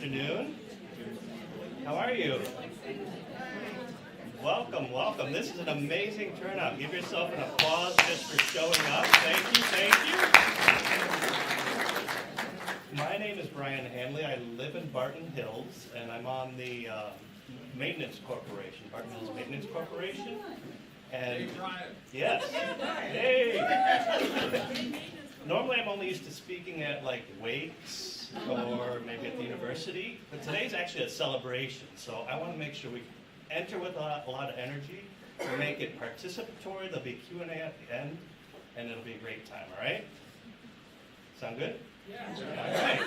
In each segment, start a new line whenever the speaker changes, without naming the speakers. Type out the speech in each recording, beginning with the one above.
Afternoon. How are you? Welcome, welcome. This is an amazing turnout. Give yourself an applause just for showing up. Thank you, thank you. My name is Brian Hanley. I live in Barton Hills, and I'm on the Maintenance Corporation, Barton Hills Maintenance Corporation. And yes, hey. Normally I'm only used to speaking at like wakes or maybe at the university, but today's actually a celebration, so I want to make sure we enter with a lot of energy. We'll make it participatory. There'll be Q&A at the end, and it'll be a great time, all right? Sound good?
Yeah.
All right.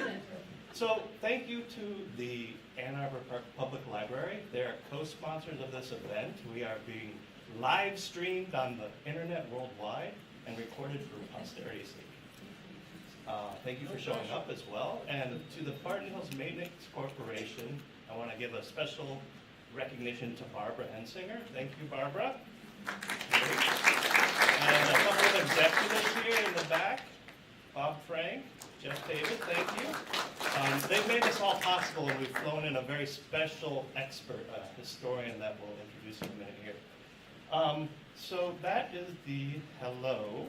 So thank you to the Ann Arbor Park Public Library. They are co-sponsors of this event. We are being live streamed on the internet worldwide and recorded for posterity's sake. Thank you for showing up as well. And to the Barton Hills Maintenance Corporation, I want to give a special recognition to Barbara Ensinger. Thank you, Barbara. And a couple of executives here in the back. Bob Frank, Jeff David, thank you. They've made this all possible, and we've flown in a very special expert, historian that we'll introduce in a minute here. So that is the hello.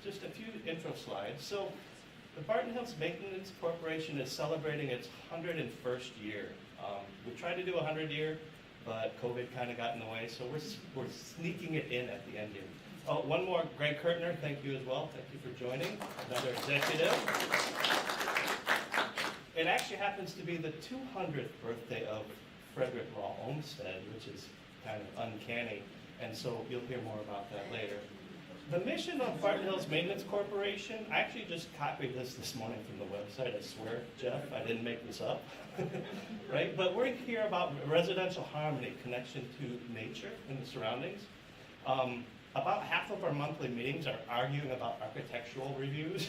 Just a few intro slides. So the Barton Hills Maintenance Corporation is celebrating its 101st year. We tried to do a 100-year, but COVID kind of got in the way, so we're sneaking it in at the end here. Oh, one more, Greg Kurtner, thank you as well. Thank you for joining, another executive. It actually happens to be the 200th birthday of Frederick Law Olmsted, which is kind of uncanny, and so you'll hear more about that later. The mission of Barton Hills Maintenance Corporation, I actually just copied this morning from the website, I swear, Jeff, I didn't make this up, right? But we're here about residential harmony, connection to nature and the surroundings. About half of our monthly meetings are arguing about architectural reviews,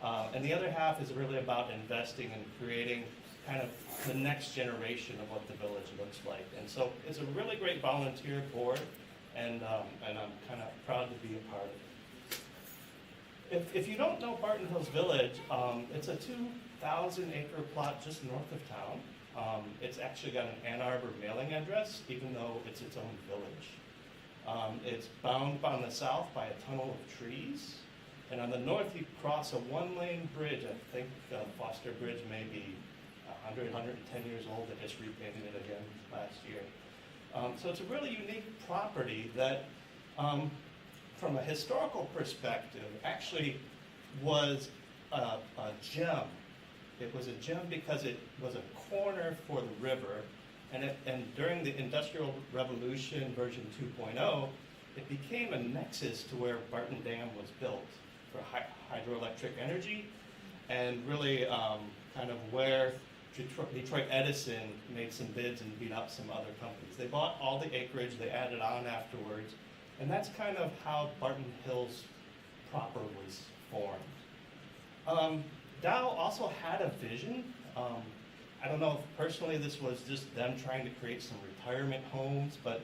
and the other half is really about investing and creating kind of the next generation of what the village looks like. And so it's a really great volunteer board, and I'm kind of proud to be a part of it. If you don't know Barton Hills Village, it's a 2,000-acre plot just north of town. It's actually got an Ann Arbor mailing address, even though it's its own village. It's bound on the south by a tunnel of trees, and on the north you cross a one-lane bridge. I think Foster Bridge may be 100, 110 years old. They just repainted it again last year. So it's a really unique property that, from a historical perspective, actually was a gem. It was a gem because it was a corner for the river. And during the Industrial Revolution version 2.0, it became a nexus to where Barton Dam was built for hydroelectric energy, and really kind of where Detroit Edison made some bids and beat up some other companies. They bought all the acreage, they added on afterwards, and that's kind of how Barton Hills proper was formed. Dow also had a vision. I don't know if personally this was just them trying to create some retirement homes, but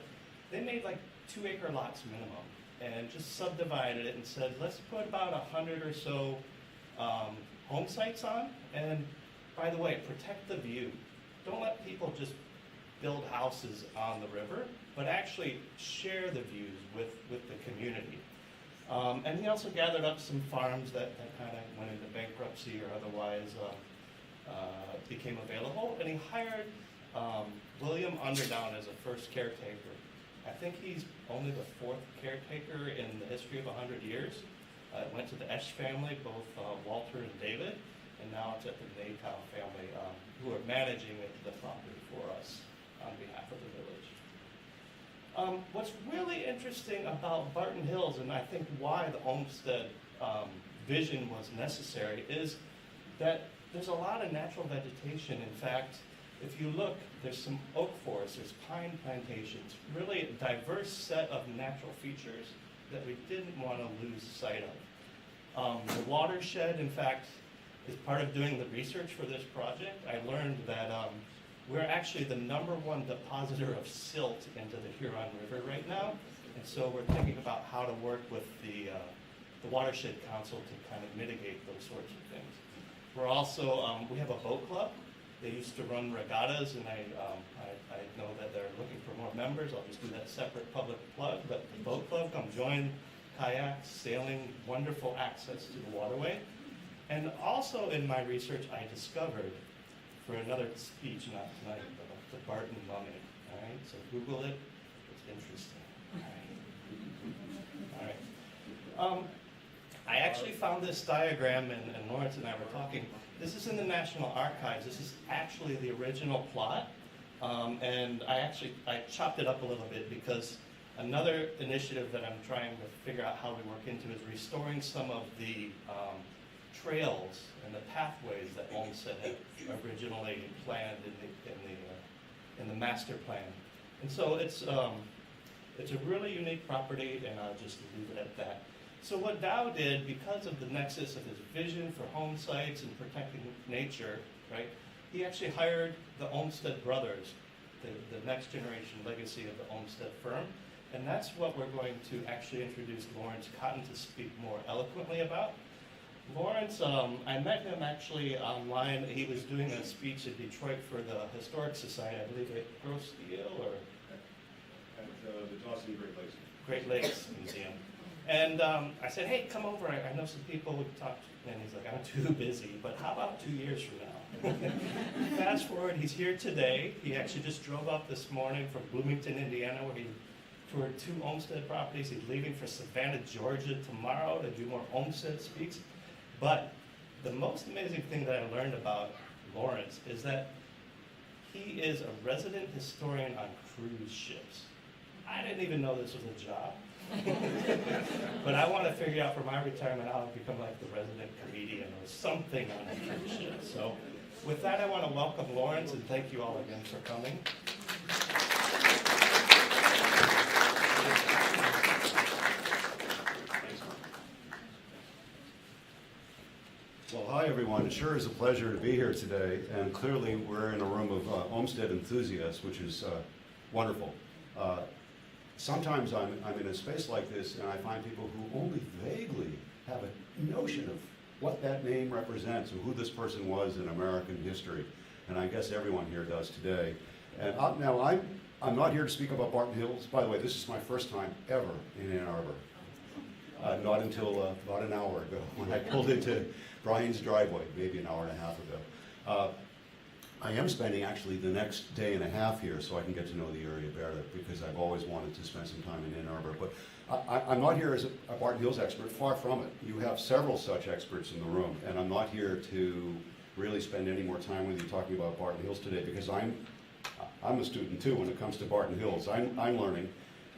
they made like 2-acre lots minimum and just subdivided it and said, let's put about 100 or so home sites on, and by the way, protect the view. Don't let people just build houses on the river, but actually share the views with the community. And he also gathered up some farms that kind of went into bankruptcy or otherwise became available, and he hired William Underdown as a first caretaker. I think he's only the 4th caretaker in the history of 100 years. It went to the Esch family, both Walter and David, and now it's at the Natow family, who are managing the property for us on behalf of the village. What's really interesting about Barton Hills, and I think why the Olmsted vision was necessary, is that there's a lot of natural vegetation. In fact, if you look, there's some oak forests, there's pine plantations, really a diverse set of natural features that we didn't want to lose sight of. The watershed, in fact, is part of doing the research for this project. I learned that we're actually the #1 depositor of silt into the Huron River right now, and so we're thinking about how to work with the Watershed Council to kind of mitigate those sorts of things. We're also, we have a boat club. They used to run regattas, and I know that they're looking for more members. I'll just do that separate public plug, but the boat club, come join, kayaks, sailing, wonderful access to the waterway. And also in my research, I discovered, for another speech, not tonight, but the Barton mummy, all right? So Google it, it's interesting, all right? I actually found this diagram, and Laurence and I were talking. This is in the National Archives. This is actually the original plot. And I chopped it up a little bit because another initiative that I'm trying to figure out how we work into is restoring some of the trails and the pathways that Olmsted had originally planned in the master plan. And so it's a really unique property, and I'll just leave it at that. So what Dow did, because of the nexus of his vision for home sites and protecting nature, right, he actually hired the Olmsted Brothers, the next generation legacy of the Olmsted firm. And that's what we're going to actually introduce Laurence Cotton to speak more eloquently about. Laurence, I met him actually online. He was doing a speech in Detroit for the Historic Society, I believe at Grosse Ile or?
At the Dawson
Great Lakes Museum. And I said, hey, come over. I know some people would talk to, and he's like, I'm too busy, but how about 2 years from now? Fast forward, he's here today. He actually just drove up this morning from Bloomington, Indiana, where he toured 2 Olmsted properties. He's leaving for Savannah, Georgia tomorrow to do more Olmsted speaks. But the most amazing thing that I learned about Laurence is that he is a resident historian on cruise ships. I didn't even know this was a job. But I want to figure out for my retirement how to become like the resident comedian or something on a cruise ship. So with that, I want to welcome Laurence and thank you all again for coming.
Well, hi everyone. It sure is a pleasure to be here today, and clearly we're in a room of Olmsted enthusiasts, which is wonderful. Sometimes I'm in a space like this and I find people who only vaguely have a notion of what that name represents and who this person was in American history, and I guess everyone here does today. And now I'm not here to speak about Barton Hills. By the way, this is my first time ever in Ann Arbor. Not until about an hour ago when I pulled into Brian's driveway, maybe an hour and a half ago. I am spending actually the next day and a half here so I can get to know the area better, because I've always wanted to spend some time in Ann Arbor. But I'm not here as a Barton Hills expert, far from it. You have several such experts in the room, and I'm not here to really spend any more time with you talking about Barton Hills today, because I'm a student too when it comes to Barton Hills. I'm learning,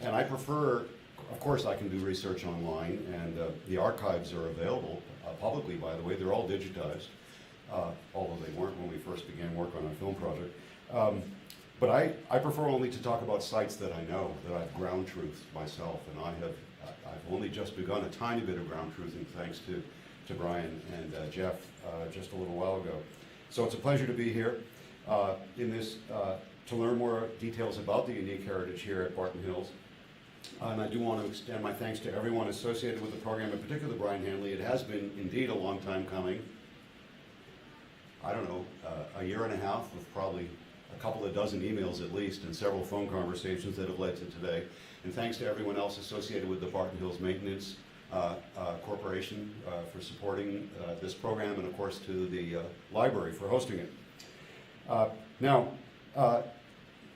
and I prefer, of course I can do research online, and the archives are available publicly, by the way. They're all digitized. Although they weren't when we first began work on our film project. But I prefer only to talk about sites that I know, that I've ground truth myself, and I've only just begun a tiny bit of ground truthing thanks to Brian and Jeff just a little while ago. So it's a pleasure to be here to learn more details about the unique heritage here at Barton Hills. And I do want to extend my thanks to everyone associated with the program, in particular Brian Hanley. It has been indeed a long time coming. I don't know, a year and a half with probably a couple of dozen emails at least and several phone conversations that have led to today. And thanks to everyone else associated with the Barton Hills Maintenance Corporation for supporting this program, and of course to the library for hosting it. Now,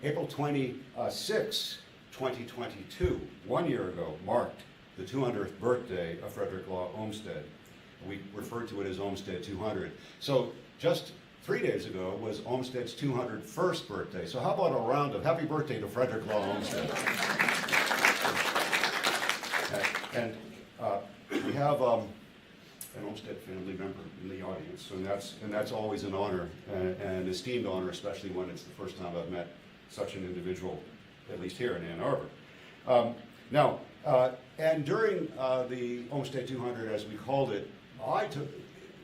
April 26, 2022, 1 year ago, marked the 200th birthday of Frederick Law Olmsted. We refer to it as Olmsted 200. So just 3 days ago was Olmsted's 201st birthday. So how about a round of happy birthday to Frederick Law Olmsted? And we have an Olmsted family member in the audience, and that's always an honor, an esteemed honor, especially when it's the first time I've met such an individual, at least here in Ann Arbor. And during the Olmsted 200, as we called it,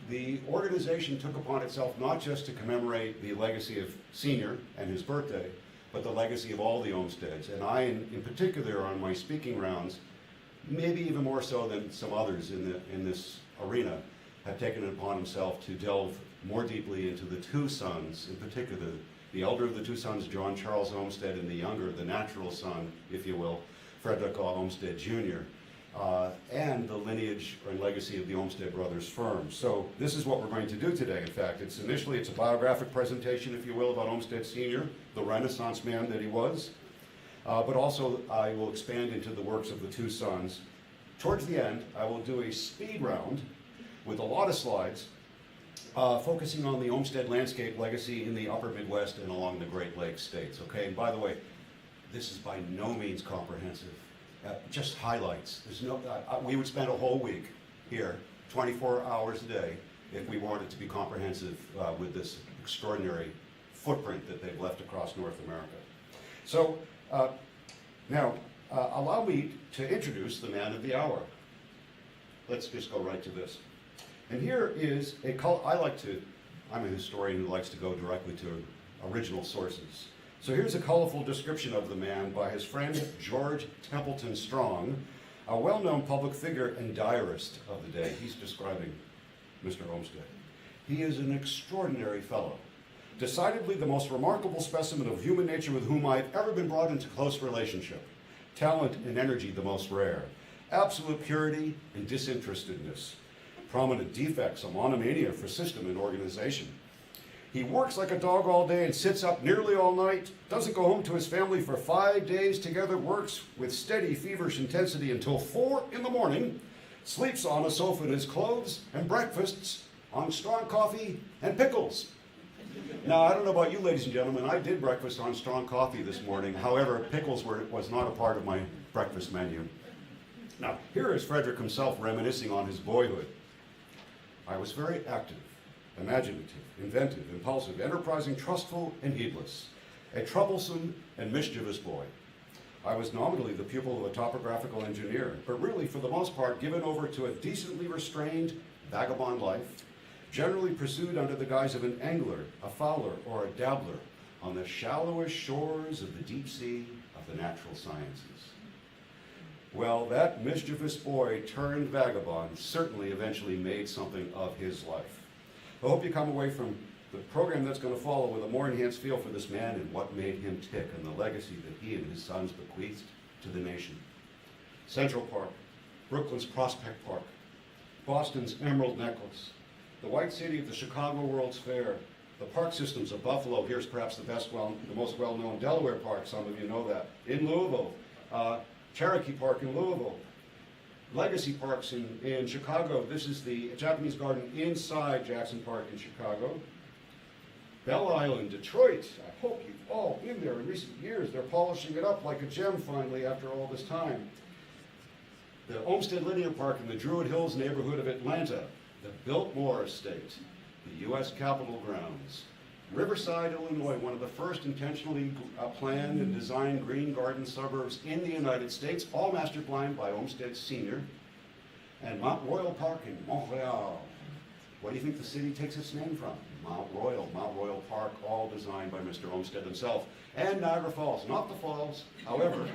the organization took upon itself not just to commemorate the legacy of Senior and his birthday, but the legacy of all the Olmsteds. And I, in particular, on my speaking rounds, maybe even more so than some others in this arena, have taken it upon himself to delve more deeply into the two sons, in particular, the elder of the two sons, John Charles Olmsted, and the younger, the natural son, if you will, Frederick Law Olmsted Jr., and the lineage and legacy of the Olmsted Brothers firm. So this is what we're going to do today. In fact, it's a biographic presentation, if you will, about Olmsted Sr., the Renaissance man that he was. But also I will expand into the works of the two sons. Towards the end, I will do a speed round with a lot of slides, focusing on the Olmsted landscape legacy in the upper Midwest and along the Great Lakes states, okay? And by the way, this is by no means comprehensive, just highlights. There's no, we would spend a whole week here, 24 hours a day, if we wanted to be comprehensive with this extraordinary footprint that they've left across North America. So now, allow me to introduce the man of the hour. Let's just go right to this. And here is I'm a historian who likes to go directly to original sources. So here's a colorful description of the man by his friend George Templeton Strong, a well-known public figure and diarist of the day. He's describing Mr. Olmsted. He is an extraordinary fellow, decidedly the most remarkable specimen of human nature with whom I've ever been brought into close relationship. Talent and energy the most rare, absolute purity and disinterestedness, prominent defects, a monomania for system and organization. He works like a dog all day and sits up nearly all night, doesn't go home to his family for 5 days together, works with steady, feverish intensity until 4 in the morning, sleeps on a sofa in his clothes, and breakfasts on strong coffee and pickles. Now, I don't know about you, ladies and gentlemen, I did breakfast on strong coffee this morning. However, pickles was not a part of my breakfast menu. Now, here is Frederick himself reminiscing on his boyhood. I was very active, imaginative, inventive, impulsive, enterprising, trustful, and heedless, a troublesome and mischievous boy. I was nominally the pupil of a topographical engineer, but really, for the most part, given over to a decently restrained, vagabond life, generally pursued under the guise of an angler, a fowler, or a dabbler on the shallowest shores of the deep sea of the natural sciences. Well, that mischievous boy turned vagabond certainly eventually made something of his life. I hope you come away from the program that's going to follow with a more enhanced feel for this man and what made him tick and the legacy that he and his sons bequeathed to the nation. Central Park, Brooklyn's Prospect Park, Boston's Emerald Necklace, the White City of the Chicago World's Fair, the park systems of Buffalo, here's perhaps the most well-known Delaware Park, some of you know that, in Louisville, Cherokee Park in Louisville, Legacy Parks in Chicago. This is the Japanese Garden inside Jackson Park in Chicago. Belle Island, Detroit. I hope you've all been there in recent years. They're polishing it up like a gem finally after all this time. The Olmsted Linear Park in the Druid Hills neighborhood of Atlanta. The Biltmore Estate, the U.S. Capitol Grounds. Riverside, Illinois, one of the first intentionally planned and designed green garden suburbs in the United States, all master planned by Olmsted Sr. And Mount Royal Park in Montreal. What do you think the city takes its name from? Mount Royal Park, all designed by Mr. Olmsted himself. And Niagara Falls, not the falls, however,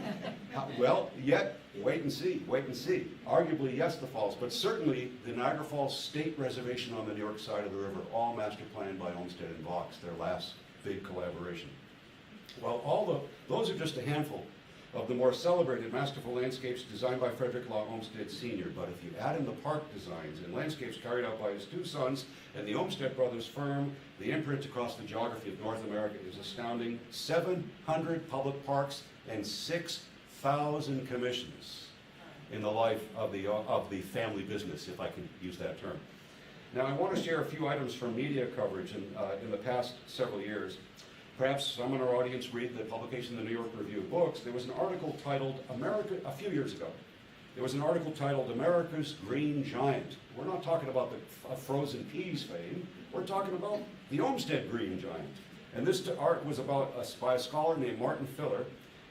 well, yet, wait and see. Arguably, yes, the falls, but certainly the Niagara Falls State Reservation on the New York side of the river, all master planned by Olmsted and Vaux, their last big collaboration. Well, those are just a handful of the more celebrated masterful landscapes designed by Frederick Law Olmsted Sr. But if you add in the park designs and landscapes carried out by his two sons and the Olmsted Brothers firm, the imprint across the geography of North America is astounding. 700 public parks and 6,000 commissions in the life of the family business, if I can use that term. Now, I want to share a few items from media coverage in the past several years. Perhaps some in our audience read the publication of the New York Review of Books. There was an article titled, a few years ago, there was an article titled America's Green Giant. We're not talking about the frozen peas fame. We're talking about the Olmsted Green Giant. And this art was by a scholar named Martin Filler.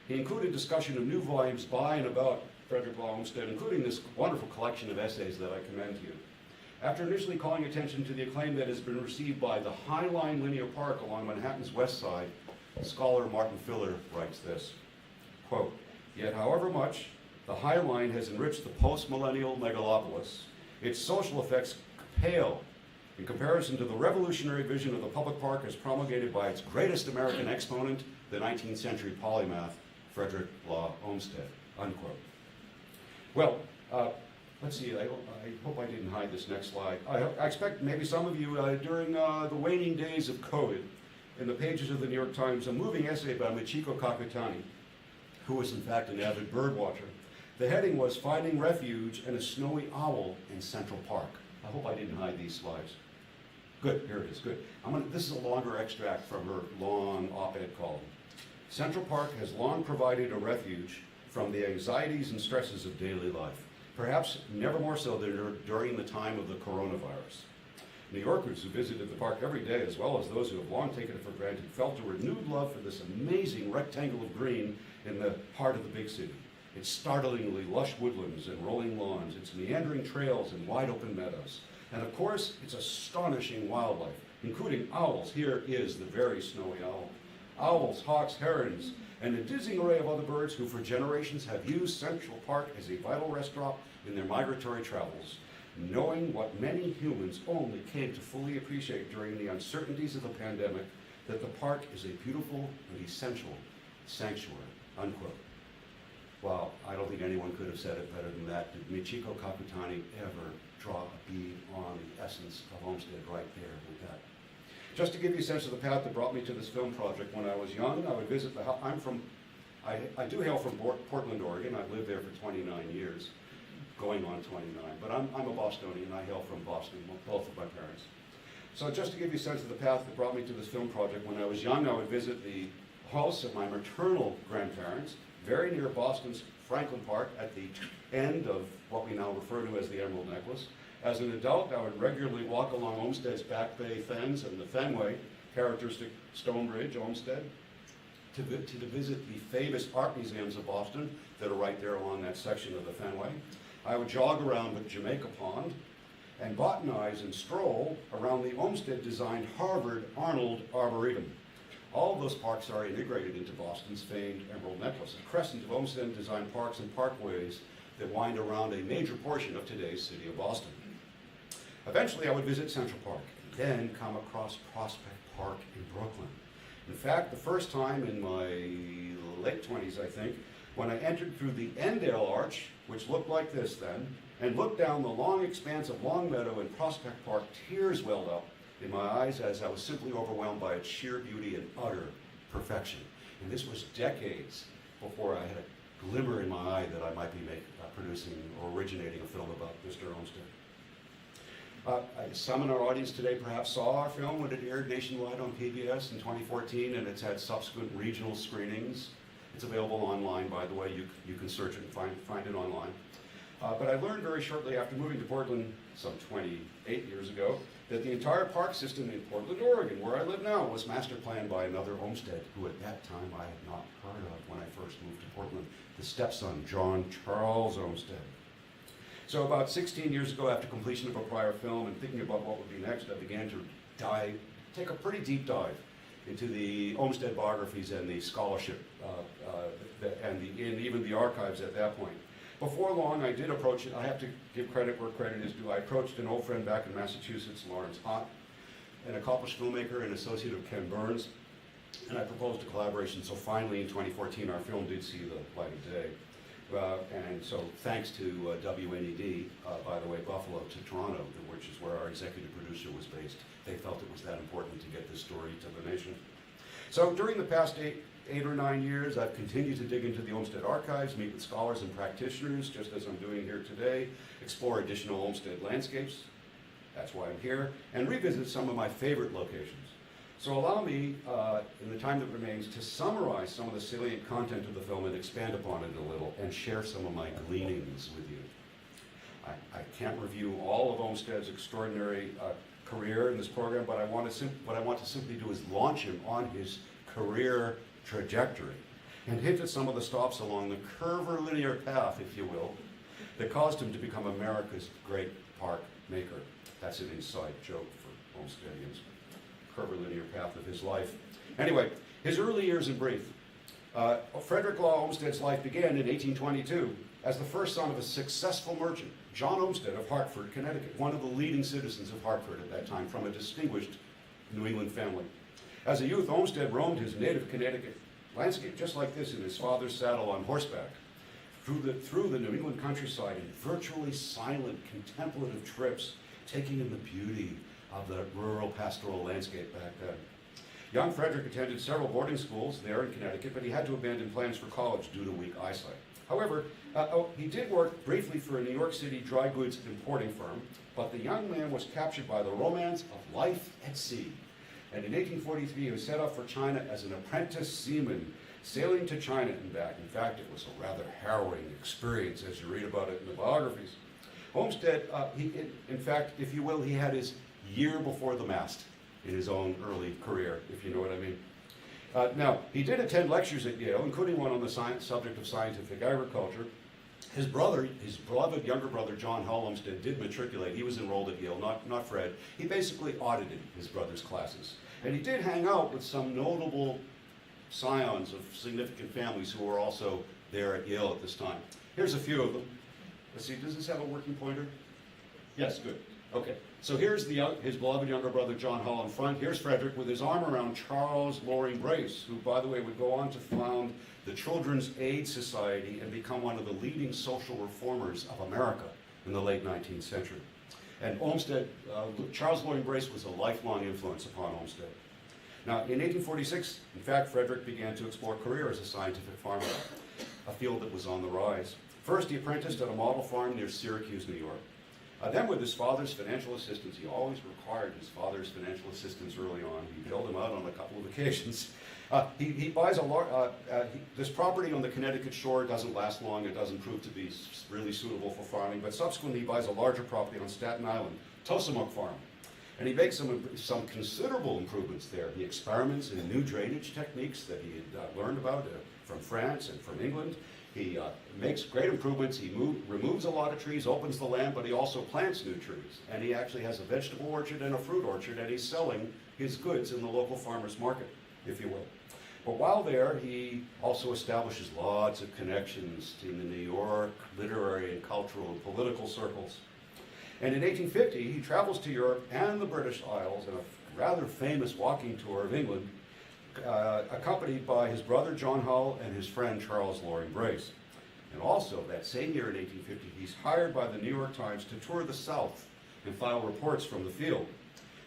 He included discussion of new volumes by and about Frederick Law Olmsted, including this wonderful collection of essays that I commend to you. After initially calling attention to the acclaim that has been received by the High Line Linear Park along Manhattan's west side, scholar Martin Filler writes this, quote, "Yet however much the High Line has enriched the post-millennial megalopolis, its social effects pale in comparison to the revolutionary vision of the public park as promulgated by its greatest American exponent, the 19th century polymath, Frederick Law Olmsted," unquote. Well, let's see, I hope I didn't hide this next slide. I expect maybe some of you, during the waning days of COVID, in the pages of the New York Times, a moving essay by Michiko Kakutani, who was in fact an avid bird watcher. The heading was "Finding Refuge and a Snowy Owl in Central Park." I hope I didn't hide these slides. Good, here it is, good. This is a longer extract from her long op-ed column. Central Park has long provided a refuge from the anxieties and stresses of daily life, perhaps never more so than during the time of the coronavirus. New Yorkers who visited the park every day, as well as those who have long taken it for granted, felt a renewed love for this amazing rectangle of green in the heart of the big city. Its startlingly lush woodlands and rolling lawns, its meandering trails and wide open meadows, and of course, its astonishing wildlife, including owls. Here is the very snowy owl. Owls, hawks, herons, and a dizzying array of other birds who for generations have used Central Park as a vital rest stop in their migratory travels, knowing what many humans only came to fully appreciate during the uncertainties of the pandemic, that the park is a beautiful and essential sanctuary, unquote. Well, I don't think anyone could have said it better than that. Did Michiko Kakutani ever draw a bead on the essence of Olmsted right there with that? Just to give you a sense of the path that brought me to this film project, when I was young, I would visit the house. I do hail from Portland, Oregon. I've lived there for 29 years, going on 29. But I'm a Bostonian. I hail from Boston, both of my parents. So just to give you a sense of the path that brought me to this film project, when I was young, I would visit the house of my maternal grandparents, very near Boston's Franklin Park, at the end of what we now refer to as the Emerald Necklace. As an adult, I would regularly walk along Olmsted's Back Bay Fens and the Fenway, characteristic stone bridge, Olmsted, to visit the famous art museums of Boston that are right there along that section of the Fenway. I would jog around the Jamaica Pond and botanize and stroll around the Olmsted-designed Harvard Arnold Arboretum. All of those parks are integrated into Boston's famed Emerald Necklace, a crescent of Olmsted-designed parks and parkways that wind around a major portion of today's city of Boston. Eventually, I would visit Central Park, and then come across Prospect Park in Brooklyn. In fact, the first time in my late 20s, I think, when I entered through the Endale Arch, which looked like this then, and looked down the long expanse of Longmeadow in Prospect Park, tears welled up in my eyes as I was simply overwhelmed by its sheer beauty and utter perfection. And this was decades before I had a glimmer in my eye that I might be producing or originating a film about Mr. Olmsted. Some in our audience today perhaps saw our film when it aired nationwide on PBS in 2014, and it's had subsequent regional screenings. It's available online, by the way. You can search it and find it online. But I learned very shortly after moving to Portland some 28 years ago that the entire park system in Portland, Oregon, where I live now, was master planned by another Olmsted, who at that time I had not heard of when I first moved to Portland, the stepson, John Charles Olmsted. So about 16 years ago, after completion of a prior film and thinking about what would be next, I began to take a pretty deep dive into the Olmsted biographies and the scholarship and even the archives at that point. Before long, I did approach it. I have to give credit where credit is due. I approached an old friend back in Massachusetts, Laurence Cotton, an accomplished filmmaker and associate of Ken Burns, and I proposed a collaboration. So finally, in 2014, our film did see the light of day. And so thanks to WNED, by the way, Buffalo to Toronto, which is where our executive producer was based. They felt it was that important to get this story to the nation. So during the past eight or 9 years, I've continued to dig into the Olmsted archives, meet with scholars and practitioners, just as I'm doing here today, explore additional Olmsted landscapes, that's why I'm here, and revisit some of my favorite locations. So allow me, in the time that remains, to summarize some of the salient content of the film and expand upon it a little and share some of my gleanings with you. I can't review all of Olmsted's extraordinary career in this program, but what I want to simply do is launch him on his career trajectory and hint at some of the stops along the curvilinear path, if you will, that caused him to become America's great park maker. That's an inside joke for Olmstedians. Curvilinear path of his life. Anyway, his early years in brief. Frederick Law Olmsted's life began in 1822 as the first son of a successful merchant, John Olmsted of Hartford, Connecticut, one of the leading citizens of Hartford at that time, from a distinguished New England family. As a youth, Olmsted roamed his native Connecticut landscape, just like this, in his father's saddle on horseback, through the New England countryside in virtually silent, contemplative trips, taking in the beauty of the rural pastoral landscape back then. Young Frederick attended several boarding schools there in Connecticut, but he had to abandon plans for college due to weak eyesight. However, he did work briefly for a New York City dry goods importing firm, but the young man was captured by the romance of life at sea. And in 1843, he was set up for China as an apprentice seaman, sailing to China and back. In fact, it was a rather harrowing experience, as you read about it in the biographies. Olmsted, in fact, if you will, he had his year before the mast in his own early career, if you know what I mean. Now, he did attend lectures at Yale, including one on the subject of scientific agriculture. His beloved younger brother, John Hull Olmsted, did matriculate. He was enrolled at Yale, not Fred. He basically audited his brother's classes. And he did hang out with some notable scions of significant families who were also there at Yale at this time. Here's a few of them. Let's see, does this have a working pointer? Yes, good. Okay, so here's his beloved younger brother, John Hull, in front. Here's Frederick with his arm around Charles Loring Brace, who, by the way, would go on to found the Children's Aid Society and become one of the leading social reformers of America in the late 19th century. And Olmsted, Charles Loring Brace was a lifelong influence upon Olmsted. Now, in 1846, in fact, Frederick began to explore a career as a scientific farmer, a field that was on the rise. First, he apprenticed at a model farm near Syracuse, New York. Then with his father's financial assistance, he always required his father's financial assistance early on. He bailed him out on a couple of occasions. He buys this property on the Connecticut shore. Doesn't last long. It doesn't prove to be really suitable for farming. But subsequently, he buys a larger property on Staten Island, Tosamook Farm. And he makes some considerable improvements there. He experiments in new drainage techniques that he had learned about from France and from England. He makes great improvements. He removes a lot of trees, opens the land, but he also plants new trees. And he actually has a vegetable orchard and a fruit orchard, and he's selling his goods in the local farmer's market, if you will. But while there, he also establishes lots of connections in the New York literary and cultural and political circles. And in 1850, he travels to Europe and the British Isles in a rather famous walking tour of England, accompanied by his brother John Hull and his friend Charles Loring Brace. And also, that same year in 1850, he's hired by the New York Times to tour the South and file reports from the field.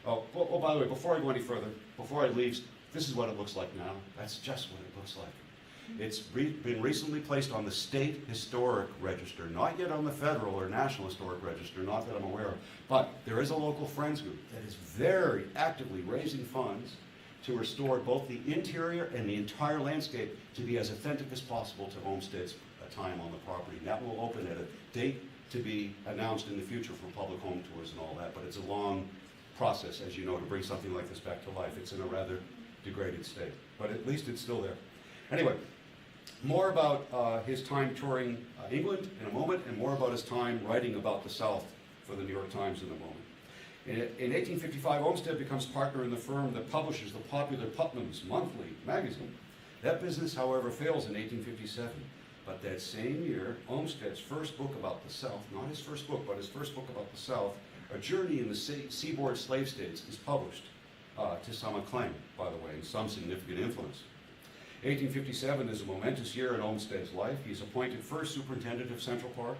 Oh, by the way, before I go any further, before I leave, this is what it looks like now. That's just what it looks like. It's been recently placed on the State Historic Register, not yet on the Federal or National Historic Register, not that I'm aware of. But there is a local Friends group that is very actively raising funds to restore both the interior and the entire landscape to be as authentic as possible to Olmsted's time on the property. And that will open at a date to be announced in the future for public home tours and all that. But it's a long process, as you know, to bring something like this back to life. It's in a rather degraded state, but at least it's still there. Anyway, more about his time touring England in a moment, and more about his time writing about the South for the New York Times in a moment. In 1855, Olmsted becomes partner in the firm that publishes the popular Putnam's Monthly magazine. That business, however, fails in 1857. But that same year, Olmsted's first book about the South, not his first book, but his first book about the South, A Journey in the Seaboard Slave States, is published to some acclaim, by the way, and some significant influence. 1857 is a momentous year in Olmsted's life. He's appointed first superintendent of Central Park,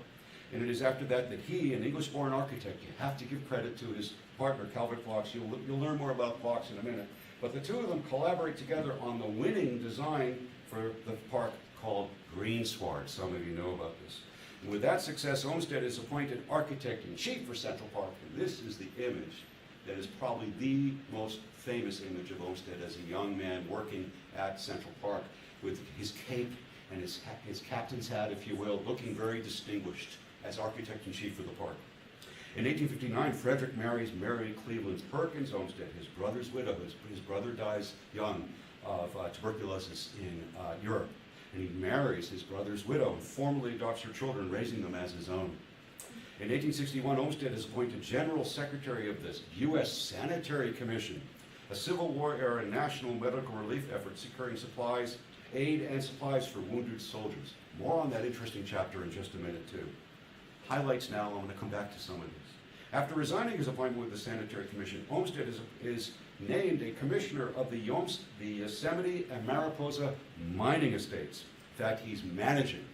and it is after that that he, an English-born architect, you have to give credit to his partner, Calvert Vaux. You'll learn more about Vaux in a minute. But the two of them collaborate together on the winning design for the park called Greensward. Some of you know about this. And with that success, Olmsted is appointed architect-in-chief for Central Park. And this is the image that is probably the most famous image of Olmsted as a young man working at Central Park with his cape and his captain's hat, if you will, looking very distinguished as architect-in-chief for the park. In 1859, Frederick marries Mary Cleveland Perkins, Olmsted, his brother's widow. His brother dies young of tuberculosis in Europe. And he marries his brother's widow and formally adopts her children, raising them as his own. In 1861, Olmsted is appointed General Secretary of the U.S. Sanitary Commission, a Civil War-era national medical relief effort securing supplies, aid and supplies for wounded soldiers. More on that interesting chapter in just a minute, too. Highlights now, I'm going to come back to some of these. After resigning his appointment with the Sanitary Commission, Olmsted is named a commissioner of the Yosemite and Mariposa mining estates. In fact, he's managing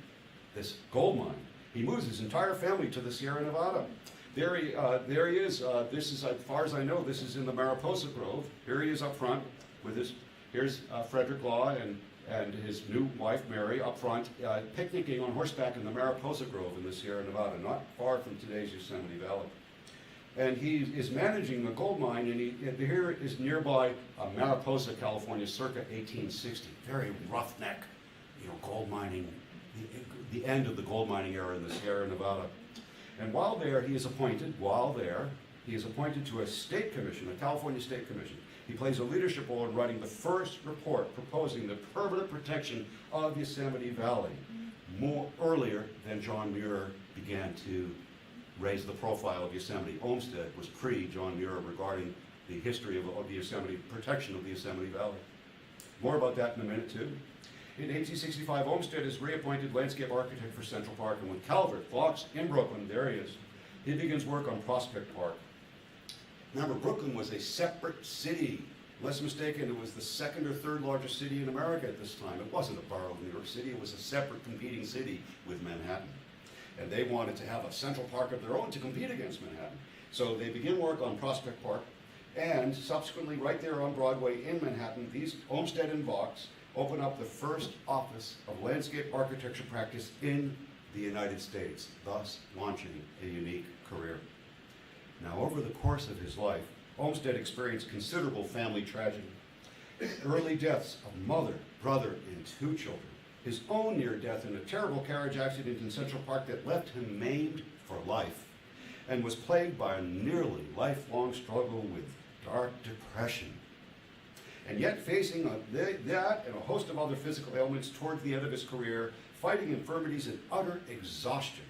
this gold mine. He moves his entire family to the Sierra Nevada. There he is. This is, as far as I know, this is in the Mariposa Grove. Here he is up front with his. Here's Frederick Law and his new wife, Mary, up front, picnicking on horseback in the Mariposa Grove in the Sierra Nevada, not far from today's Yosemite Valley. And he is managing the gold mine, and here is nearby Mariposa, California, circa 1860. Very roughneck, gold mining, the end of the gold mining era in the Sierra Nevada. And while there, he is appointed to a state commission, a California state commission. He plays a leadership role in writing the first report proposing the permanent protection of Yosemite Valley, earlier than John Muir began to raise the profile of Yosemite. Olmsted was pre-John Muir regarding the history of the Yosemite, protection of the Yosemite Valley. More about that in a minute too. In 1865, Olmsted is reappointed landscape architect for Central Park, and with Calvert, Fox, in Brooklyn, there he is, he begins work on Prospect Park. Remember, Brooklyn was a separate city. Unless mistaken, it was the second or third largest city in America at this time. It wasn't a borough of New York City, it was a separate competing city with Manhattan. And they wanted to have a Central Park of their own to compete against Manhattan. So they begin work on Prospect Park, and subsequently right there on Broadway in Manhattan, these Olmsted and Fox open up the first office of landscape architecture practice in the United States, thus launching a unique career. Now, over the course of his life, Olmsted experienced considerable family tragedy. Early deaths of mother, brother, and 2 children. His own near death in a terrible carriage accident in Central Park that left him maimed for life, and was plagued by a nearly lifelong struggle with dark depression. And yet, facing that and a host of other physical ailments toward the end of his career, fighting infirmities and utter exhaustion,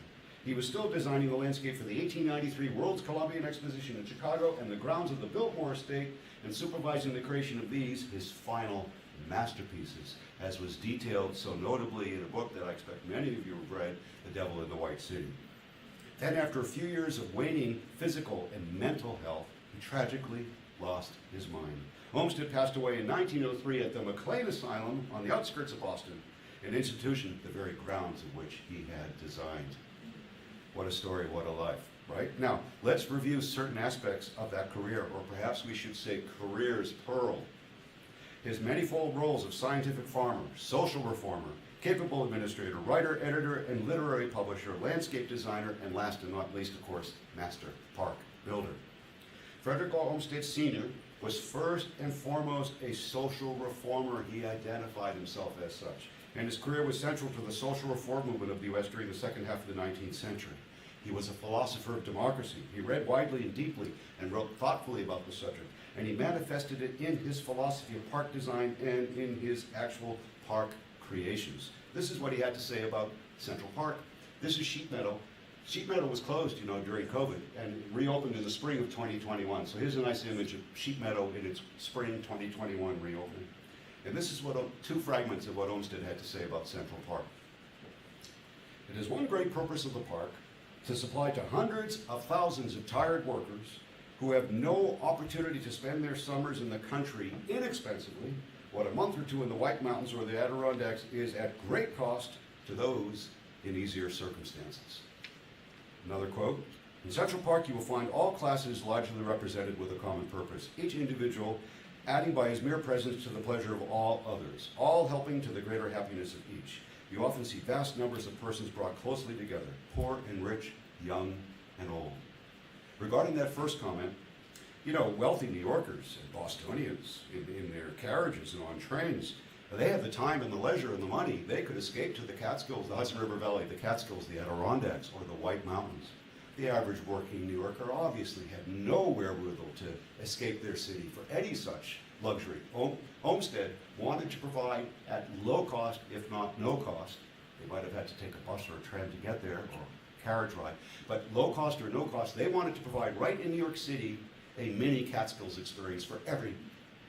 he was still designing the landscape for the 1893 World's Columbian Exposition in Chicago and the grounds of the Biltmore Estate, and supervising the creation of these, his final masterpieces, as was detailed so notably in a book that I expect many of you have read, The Devil in the White City. Then, after a few years of waning physical and mental health, he tragically lost his mind. Olmsted passed away in 1903 at the McLean Asylum on the outskirts of Boston, an institution the very grounds of which he had designed. What a story, what a life, right? Now, let's review certain aspects of that career, or perhaps we should say career's pearl. His manifold roles of scientific farmer, social reformer, capable administrator, writer, editor, and literary publisher, landscape designer, and last and not least, of course, master park builder. Frederick Law Olmsted Sr. was first and foremost a social reformer. He identified himself as such. And his career was central to the social reform movement of the U.S. during the second half of the 19th century. He was a philosopher of democracy. He read widely and deeply and wrote thoughtfully about the subject. And he manifested it in his philosophy of park design and in his actual park creations. This is what he had to say about Central Park. This is Sheep Meadow. Sheep Meadow was closed, during COVID and reopened in the spring of 2021. So here's a nice image of Sheep Meadow in its spring 2021 reopening. And this is 2 fragments of what Olmsted had to say about Central Park. It is one great purpose of the park to supply to hundreds of thousands of tired workers who have no opportunity to spend their summers in the country inexpensively what a month or 2 in the White Mountains or the Adirondacks is at great cost to those in easier circumstances. Another quote, in Central Park you will find all classes largely represented with a common purpose, each individual adding by his mere presence to the pleasure of all others, all helping to the greater happiness of each. You often see vast numbers of persons brought closely together, poor and rich, young and old. Regarding that first comment, wealthy New Yorkers and Bostonians in their carriages and on trains, they have the time and the leisure and the money. They could escape to the Catskills, the Hudson River Valley, the Catskills, the Adirondacks, or the White Mountains. The average working New Yorker obviously had no wherewithal to escape their city for any such luxury. Olmsted wanted to provide at low cost, if not no cost. They might have had to take a bus or a tram to get there, or carriage ride. But low cost or no cost, they wanted to provide right in New York City a mini Catskills experience for every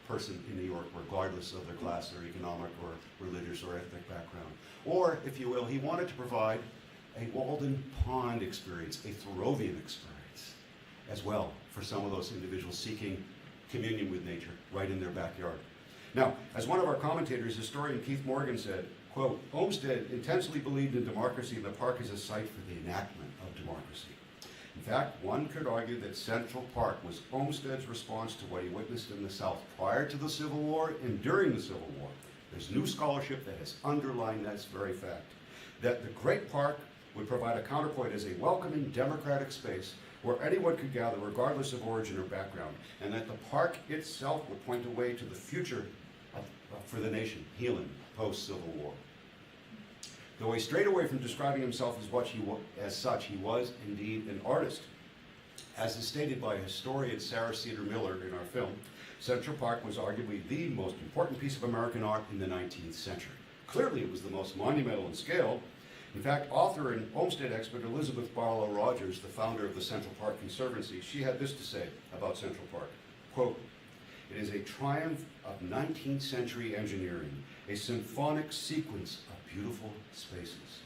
person in New York, regardless of their class, their economic or religious or ethnic background. Or, if you will, he wanted to provide a Walden Pond experience, a Thoreauvian experience, as well, for some of those individuals seeking communion with nature right in their backyard. Now, as one of our commentators, historian Keith Morgan said, quote, Olmsted intensely believed in democracy, and the park is a site for the enactment of democracy. In fact, one could argue that Central Park was Olmsted's response to what he witnessed in the South prior to the Civil War and during the Civil War. There's new scholarship that has underlined that very fact, that the great park would provide a counterpoint as a welcoming, democratic space where anyone could gather regardless of origin or background, and that the park itself would point the way to the future for the nation, healing post-Civil War. Though he strayed away from describing himself as such, he was indeed an artist. As is stated by historian Sarah Cedar Miller in our film, Central Park was arguably the most important piece of American art in the 19th century. Clearly, it was the most monumental in scale. In fact, author and Olmsted expert Elizabeth Barlow Rogers, the founder of the Central Park Conservancy, she had this to say about Central Park, quote, "It is a triumph of 19th century engineering, a symphonic sequence of beautiful spaces."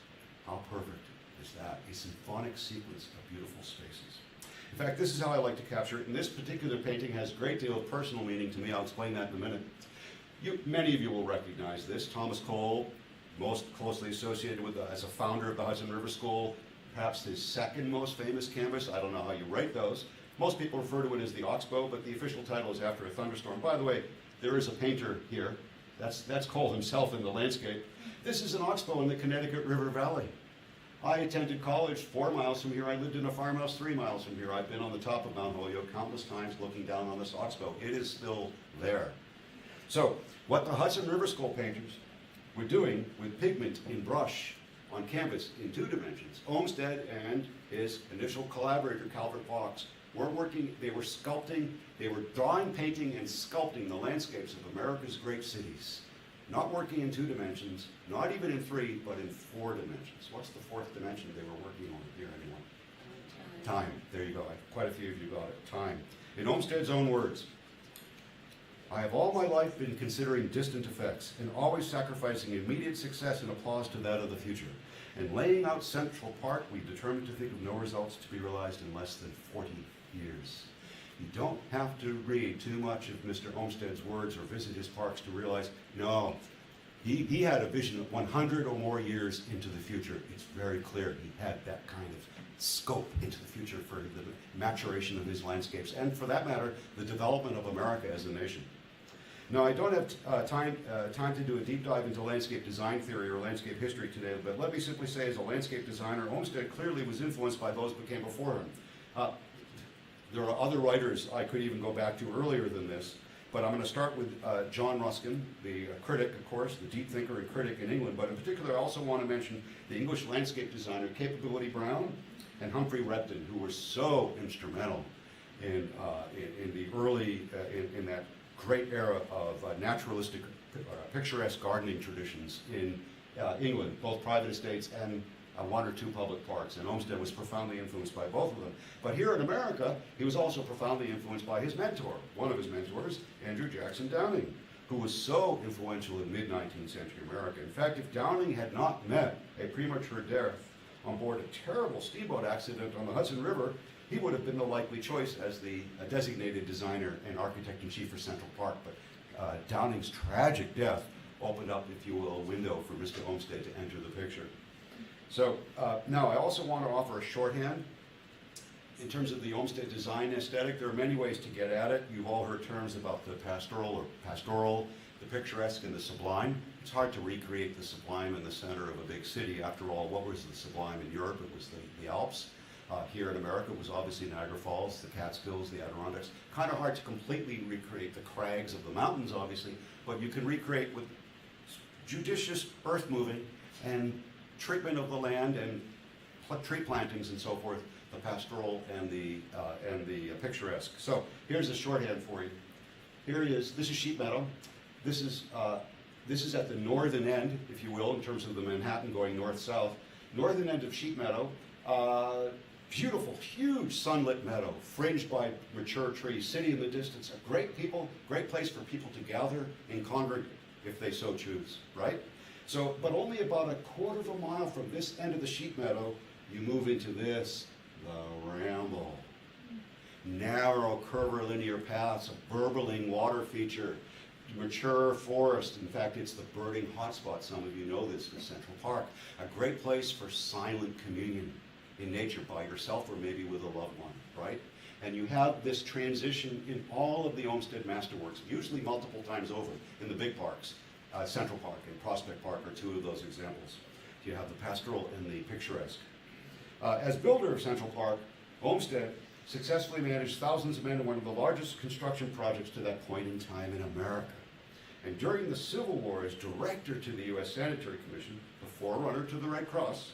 How perfect is that? A symphonic sequence of beautiful spaces. In fact, this is how I like to capture it, and this particular painting has a great deal of personal meaning to me. I'll explain that in a minute. Many of you will recognize this. Thomas Cole, most closely associated with as a founder of the Hudson River School, perhaps his second most famous canvas. I don't know how you write those. Most people refer to it as the Oxbow, but the official title is After a Thunderstorm. By the way, there is a painter here. That's Cole himself in the landscape. This is an oxbow in the Connecticut River Valley. I attended college 4 miles from here. I lived in a farmhouse 3 miles from here. I've been on the top of Mount Holyoke countless times looking down on this oxbow. It is still there. So, what the Hudson River School painters were doing with pigment in brush on canvas in 2 dimensions, Olmsted and his initial collaborator Calvert Vaux were working, they were sculpting, they were drawing, painting, and sculpting the landscapes of America's great cities. Not working in 2 dimensions, not even in 3, but in 4 dimensions. What's the 4th dimension they were working on here, anyone? Time. There you go. Quite a few of you got it. Time. In Olmsted's own words, "I have all my life been considering distant effects and always sacrificing immediate success and applause to that of the future. In laying out Central Park, we determined to think of no results to be realized in less than 40 years. You don't have to read too much of Mr. Olmsted's words or visit his parks to realize, no, he had a vision of 100 or more years into the future. It's very clear he had that kind of scope into the future for the maturation of his landscapes, and for that matter, the development of America as a nation. Now, I don't have time to do a deep dive into landscape design theory or landscape history today, but let me simply say, as a landscape designer, Olmsted clearly was influenced by those who came before him. There are other writers I could even go back to earlier than this, but I'm going to start with John Ruskin, the critic, of course, the deep thinker and critic in England, but in particular I also want to mention the English landscape designer Capability Brown and Humphrey Repton, who were so instrumental in the early, in that great era of naturalistic, picturesque gardening traditions in England, both private estates and 1 or 2 public parks, and Olmsted was profoundly influenced by both of them. But here in America, he was also profoundly influenced by his mentor, one of his mentors, Andrew Jackson Downing, who was so influential in mid-19th century America. In fact, if Downing had not met a premature death on board a terrible steamboat accident on the Hudson River, he would have been the likely choice as the designated designer and architect-in-chief for Central Park. But Downing's tragic death opened up, if you will, a window for Mr. Olmsted to enter the picture. So now I also want to offer a shorthand in terms of the Olmsted design aesthetic. There are many ways to get at it. You've all heard terms about the pastoral, the picturesque, and the sublime. It's hard to recreate the sublime in the center of a big city. After all, what was the sublime in Europe? It was the Alps. Here in America, it was obviously Niagara Falls, the Catskills, the Adirondacks. Kind of hard to completely recreate the crags of the mountains, obviously, but you can recreate with judicious earth moving and treatment of the land and tree plantings and so forth, the pastoral and the picturesque. So here's a shorthand for you. This is sheep meadow. This is at the northern end, if you will, in terms of the Manhattan going north-south. Northern end of sheep meadow. Beautiful, huge sunlit meadow, fringed by mature trees, city in the distance, a great place for people to gather and congregate if they so choose, right? So, but only about a quarter of a mile from this end of the sheep meadow, you move into this, the Ramble. Narrow, curvilinear paths, a burbling water feature, mature forest. In fact, it's the birding hotspot. Some of you know this in Central Park. A great place for silent communion in nature by yourself or maybe with a loved one, right? And you have this transition in all of the Olmsted masterworks, usually multiple times over in the big parks. Central Park and Prospect Park are two of those examples. You have the pastoral and the picturesque. As builder of Central Park, Olmsted successfully managed thousands of men in one of the largest construction projects to that point in time in America. And during the Civil War, as director to the U.S. Sanitary Commission, the forerunner to the Red Cross,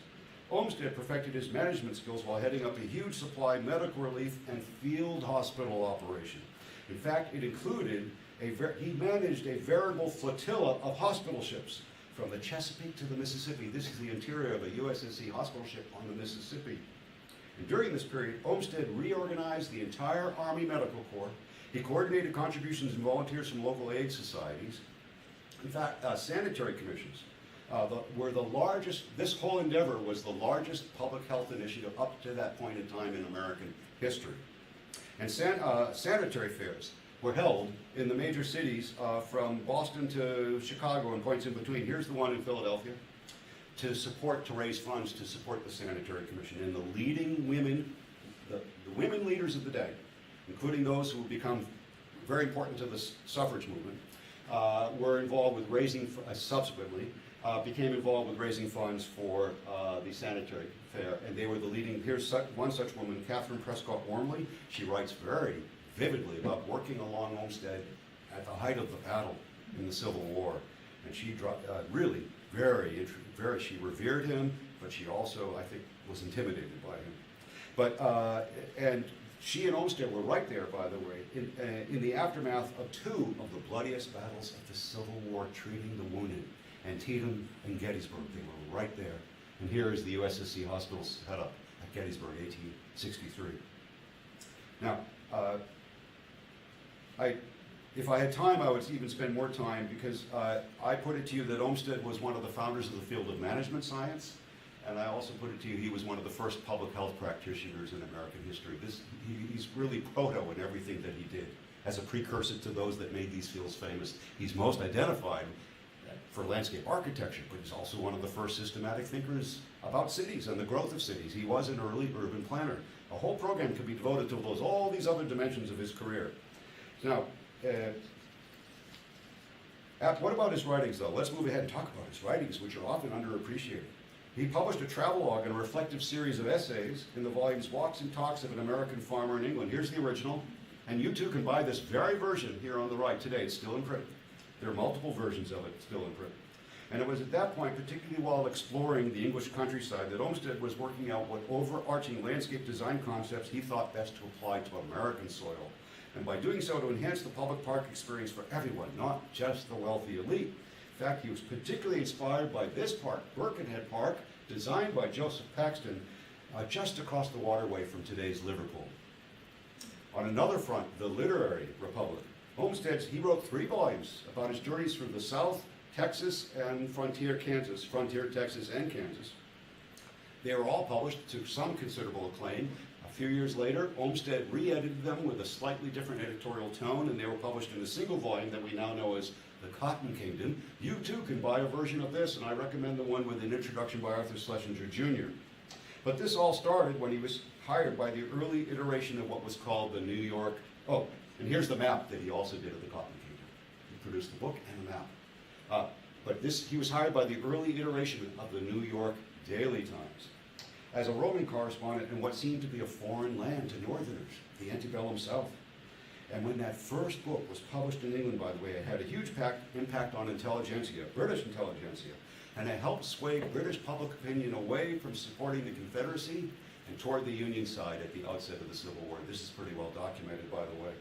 Olmsted perfected his management skills while heading up a huge supply medical relief and field hospital operation. In fact, it included he managed a veritable flotilla of hospital ships from the Chesapeake to the Mississippi. This is the interior of a USSC hospital ship on the Mississippi. And during this period, Olmsted reorganized the entire Army Medical Corps. He coordinated contributions and volunteers from local aid societies. In fact, sanitary commissions were the largest. This whole endeavor was the largest public health initiative up to that point in time in American history. And sanitary fairs were held in the major cities from Boston to Chicago and points in between. Here's the one in Philadelphia, to raise funds to support the Sanitary Commission. And the leading women, the women leaders of the day, including those who would become very important to the suffrage movement, were involved with raising, subsequently, became involved with raising funds for the sanitary fair. And they were the leading, here's one such woman, Catherine Prescott Wormley. She writes very vividly about working along Olmsted at the height of the battle in the Civil War. And she really she revered him, but she also, I think, was intimidated by him. But, and she and Olmsted were right there, by the way, in the aftermath of two of the bloodiest battles of the Civil War, treating the wounded, Antietam and Gettysburg. They were right there. And here is the USSC hospital set up at Gettysburg, 1863. Now, if I had time, I would even spend more time, because I put it to you that Olmsted was one of the founders of the field of management science, and I also put it to you he was one of the first public health practitioners in American history. He's really proto in everything that he did, as a precursor to those that made these fields famous. He's most identified for landscape architecture, but he's also one of the first systematic thinkers about cities and the growth of cities. He was an early urban planner. A whole program could be devoted to all these other dimensions of his career. Now, what about his writings, though? Let's move ahead and talk about his writings, which are often underappreciated. He published a travelogue and a reflective series of essays in the volumes Walks and Talks of an American Farmer in England. Here's the original, and you too can buy this very version here on the right today. It's still in print. There are multiple versions of it still in print. And it was at that point, particularly while exploring the English countryside, that Olmsted was working out what overarching landscape design concepts he thought best to apply to American soil. And by doing so, to enhance the public park experience for everyone, not just the wealthy elite. In fact, he was particularly inspired by this park, Birkenhead Park, designed by Joseph Paxton, just across the waterway from today's Liverpool. On another front, the literary republic. He wrote 3 volumes about his journeys through the South, Texas, and frontier Texas and Kansas. They were all published to some considerable acclaim. A few years later, Olmsted re-edited them with a slightly different editorial tone, and they were published in a single volume that we now know as The Cotton Kingdom. You too can buy a version of this, and I recommend the one with an introduction by Arthur Schlesinger Jr. But this all started when he was hired by the early iteration of what was called the New York, and here's the map that he also did of the Cotton Kingdom. He produced the book and the map. He was hired by the early iteration of the New York Daily Times as a roving correspondent in what seemed to be a foreign land to Northerners, the antebellum South. And when that first book was published in England, by the way, it had a huge impact on intelligentsia, British intelligentsia, and it helped sway British public opinion away from supporting the Confederacy and toward the Union side at the outset of the Civil War. This is pretty well documented, by the way.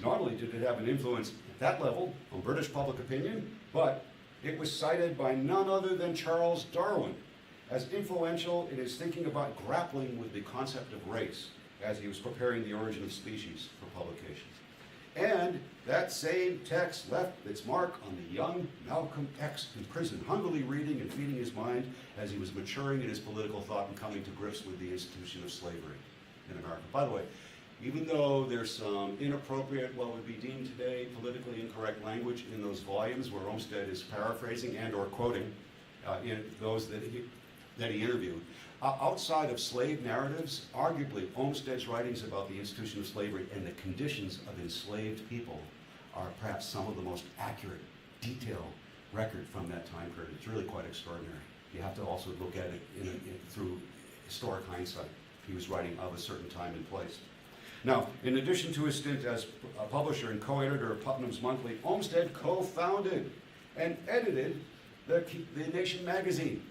Not only did it have an influence at that level on British public opinion, but it was cited by none other than Charles Darwin as influential in his thinking about grappling with the concept of race as he was preparing The Origin of Species for publication. And that same text left its mark on the young Malcolm X in prison, hungrily reading and feeding his mind as he was maturing in his political thought and coming to grips with the institution of slavery in America. By the way, even though there's some inappropriate, what would be deemed today politically incorrect language in those volumes where Olmsted is paraphrasing and or quoting in those that he interviewed, outside of slave narratives, arguably Olmsted's writings about the institution of slavery and the conditions of enslaved people are perhaps some of the most accurate detail record from that time period. It's really quite extraordinary. You have to also look at it through historic hindsight. He was writing of a certain time and place. Now, in addition to his stint as a publisher and co-editor of Putnam's Monthly, Olmsted co-founded and edited the Nation magazine.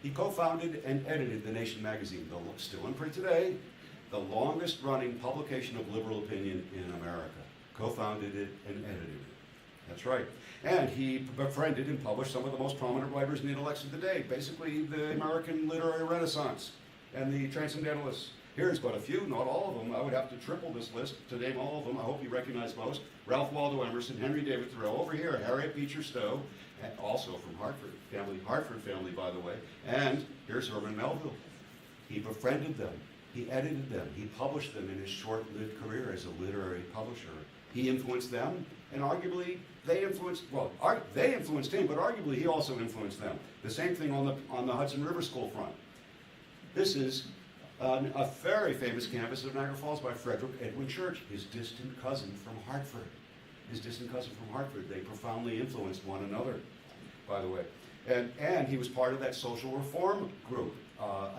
He co-founded and edited the Nation magazine, still in print today, the longest running publication of liberal opinion in America. Co-founded it and edited it. That's right. And he befriended and published some of the most prominent writers and intellects of the day, basically the American literary Renaissance and the Transcendentalists. Here's but a few, not all of them. I would have to triple this list to name all of them. I hope you recognize most. Ralph Waldo Emerson, Henry David Thoreau, over here, Harriet Beecher Stowe, and also from Hartford family, by the way. And here's Herman Melville. He befriended them. He edited them. He published them in his short-lived career as a literary publisher. He influenced them, and arguably they influenced him, but arguably he also influenced them. The same thing on the Hudson River School front. This is a very famous canvas of Niagara Falls by Frederick Edwin Church, his distant cousin from Hartford. They profoundly influenced one another, by the way. And he was part of that social reform group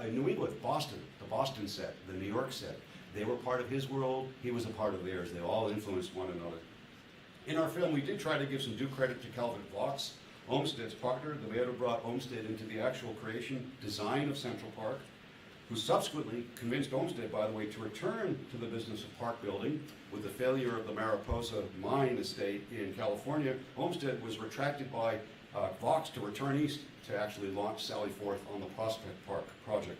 in New England, Boston, the Boston set, the New York set. They were part of his world, he was a part of theirs. They all influenced one another. In our film, we did try to give some due credit to Calvin Vaux, Olmsted's partner, the man who brought Olmsted into the actual creation, design of Central Park, who subsequently convinced Olmsted, by the way, to return to the business of park building. With the failure of the Mariposa mine estate in California, Olmsted was retracted by Vaux to return east to actually launch Sally Forth on the Prospect Park project.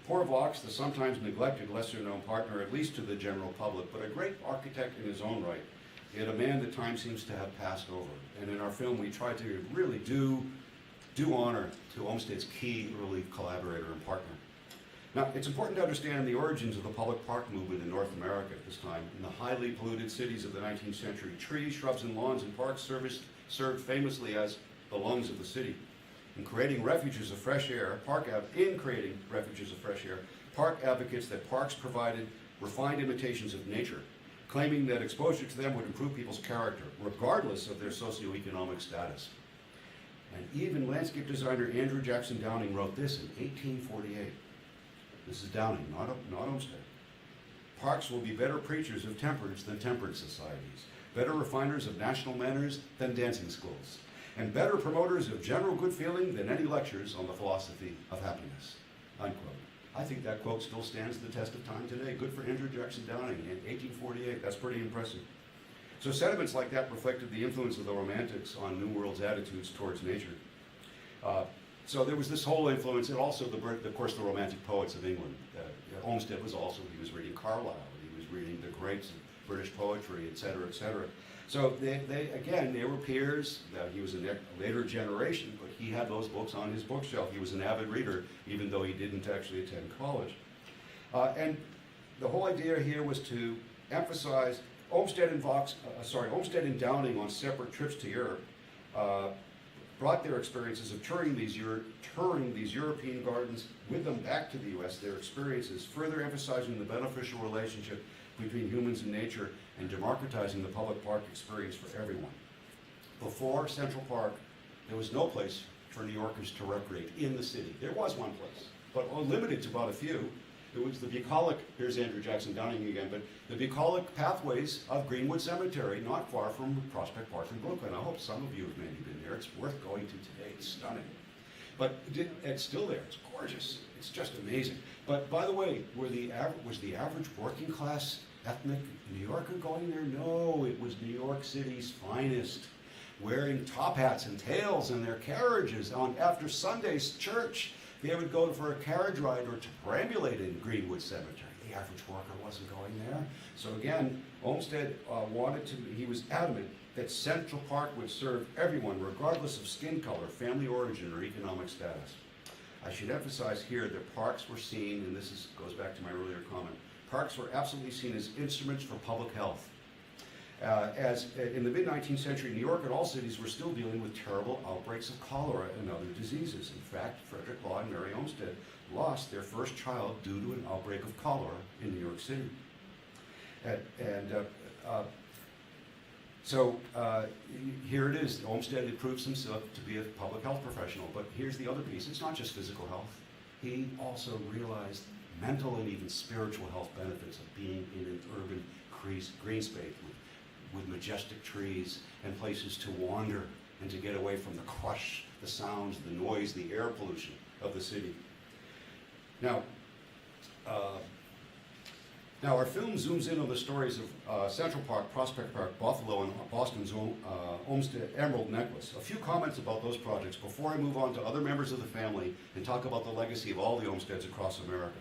Poor Vaux, the sometimes neglected, lesser-known partner, at least to the general public, but a great architect in his own right, yet a man that time seems to have passed over. And in our film, we tried to really do honor to Olmsted's key early collaborator and partner. Now, it's important to understand the origins of the public park movement in North America at this time. In the highly polluted cities of the 19th century, trees, shrubs, and lawns and parks served famously as the lungs of the city. In creating refuges of fresh air, park advocates that parks provided refined imitations of nature, claiming that exposure to them would improve people's character, regardless of their socioeconomic status. And even landscape designer Andrew Jackson Downing wrote this in 1848. This is Downing, not Olmsted. Parks will be better preachers of temperance than temperance societies, better refiners of national manners than dancing schools, and better promoters of general good feeling than any lectures on the philosophy of happiness, unquote. I think that quote still stands the test of time today. Good for Andrew Jackson Downing in 1848. That's pretty impressive. So sentiments like that reflected the influence of the Romantics on New World's attitudes towards nature. So there was this whole influence, and also, of course, the Romantic poets of England. Olmsted was also, he was reading Carlyle, he was reading the greats of British poetry, et cetera, et cetera. So they were peers. He was a later generation, but he had those books on his bookshelf. He was an avid reader, even though he didn't actually attend college. And the whole idea here was to emphasize Olmsted and Downing on separate trips to Europe brought their experiences of touring these European gardens with them back to the U.S., their experiences, further emphasizing the beneficial relationship between humans and nature and democratizing the public park experience for everyone. Before Central Park, there was no place for New Yorkers to recreate in the city. There was one place, but limited to about a few. It was the bucolic, here's Andrew Jackson Downing again, but the bucolic pathways of Greenwood Cemetery, not far from Prospect Park in Brooklyn. I hope some of you have maybe been there. It's worth going to today. It's stunning. But it's still there. It's gorgeous. It's just amazing. But by the way, was the average working class ethnic New Yorker going there? No, it was New York City's finest, wearing top hats and tails in their carriages after Sunday's church. They would go for a carriage ride or to perambulate in Greenwood Cemetery. The average worker wasn't going there. So again, Olmsted he was adamant that Central Park would serve everyone, regardless of skin color, family origin, or economic status. I should emphasize here that parks were seen, and goes back to my earlier comment, parks were absolutely seen as instruments for public health. As in the mid-19th century, New York and all cities were still dealing with terrible outbreaks of cholera and other diseases. In fact, Frederick Law and Mary Olmsted lost their first child due to an outbreak of cholera in New York City. So here it is. Olmsted proves himself to be a public health professional. But here's the other piece. It's not just physical health. He also realized mental and even spiritual health benefits of being in an urban green space with majestic trees and places to wander and to get away from the crush, the sounds, the noise, the air pollution of the city. Now, our film zooms in on the stories of Central Park, Prospect Park, Buffalo, and Boston's Olmsted Emerald Necklace. A few comments about those projects before I move on to other members of the family and talk about the legacy of all the Olmsteds across America.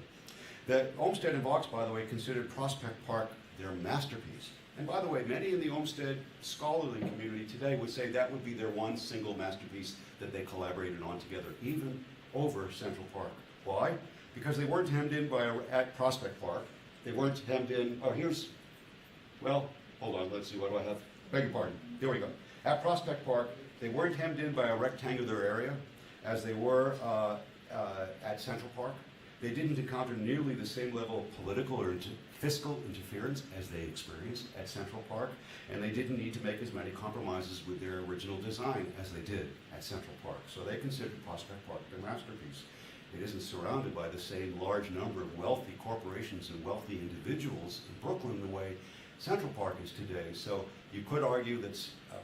The Olmsted and Vaux, by the way, considered Prospect Park their masterpiece. And by the way, many in the Olmsted scholarly community today would say that would be their one single masterpiece that they collaborated on together, even over Central Park. Why? Because they weren't hemmed in at Prospect Park. They weren't hemmed in, well, hold on, let's see, what do I have? Beg your pardon, there we go. At Prospect Park, they weren't hemmed in by a rectangular area as they were at Central Park. They didn't encounter nearly the same level of political or fiscal interference as they experienced at Central Park, and they didn't need to make as many compromises with their original design as they did at Central Park. So they considered Prospect Park their masterpiece. It isn't surrounded by the same large number of wealthy corporations and wealthy individuals in Brooklyn the way Central Park is today. So you could argue that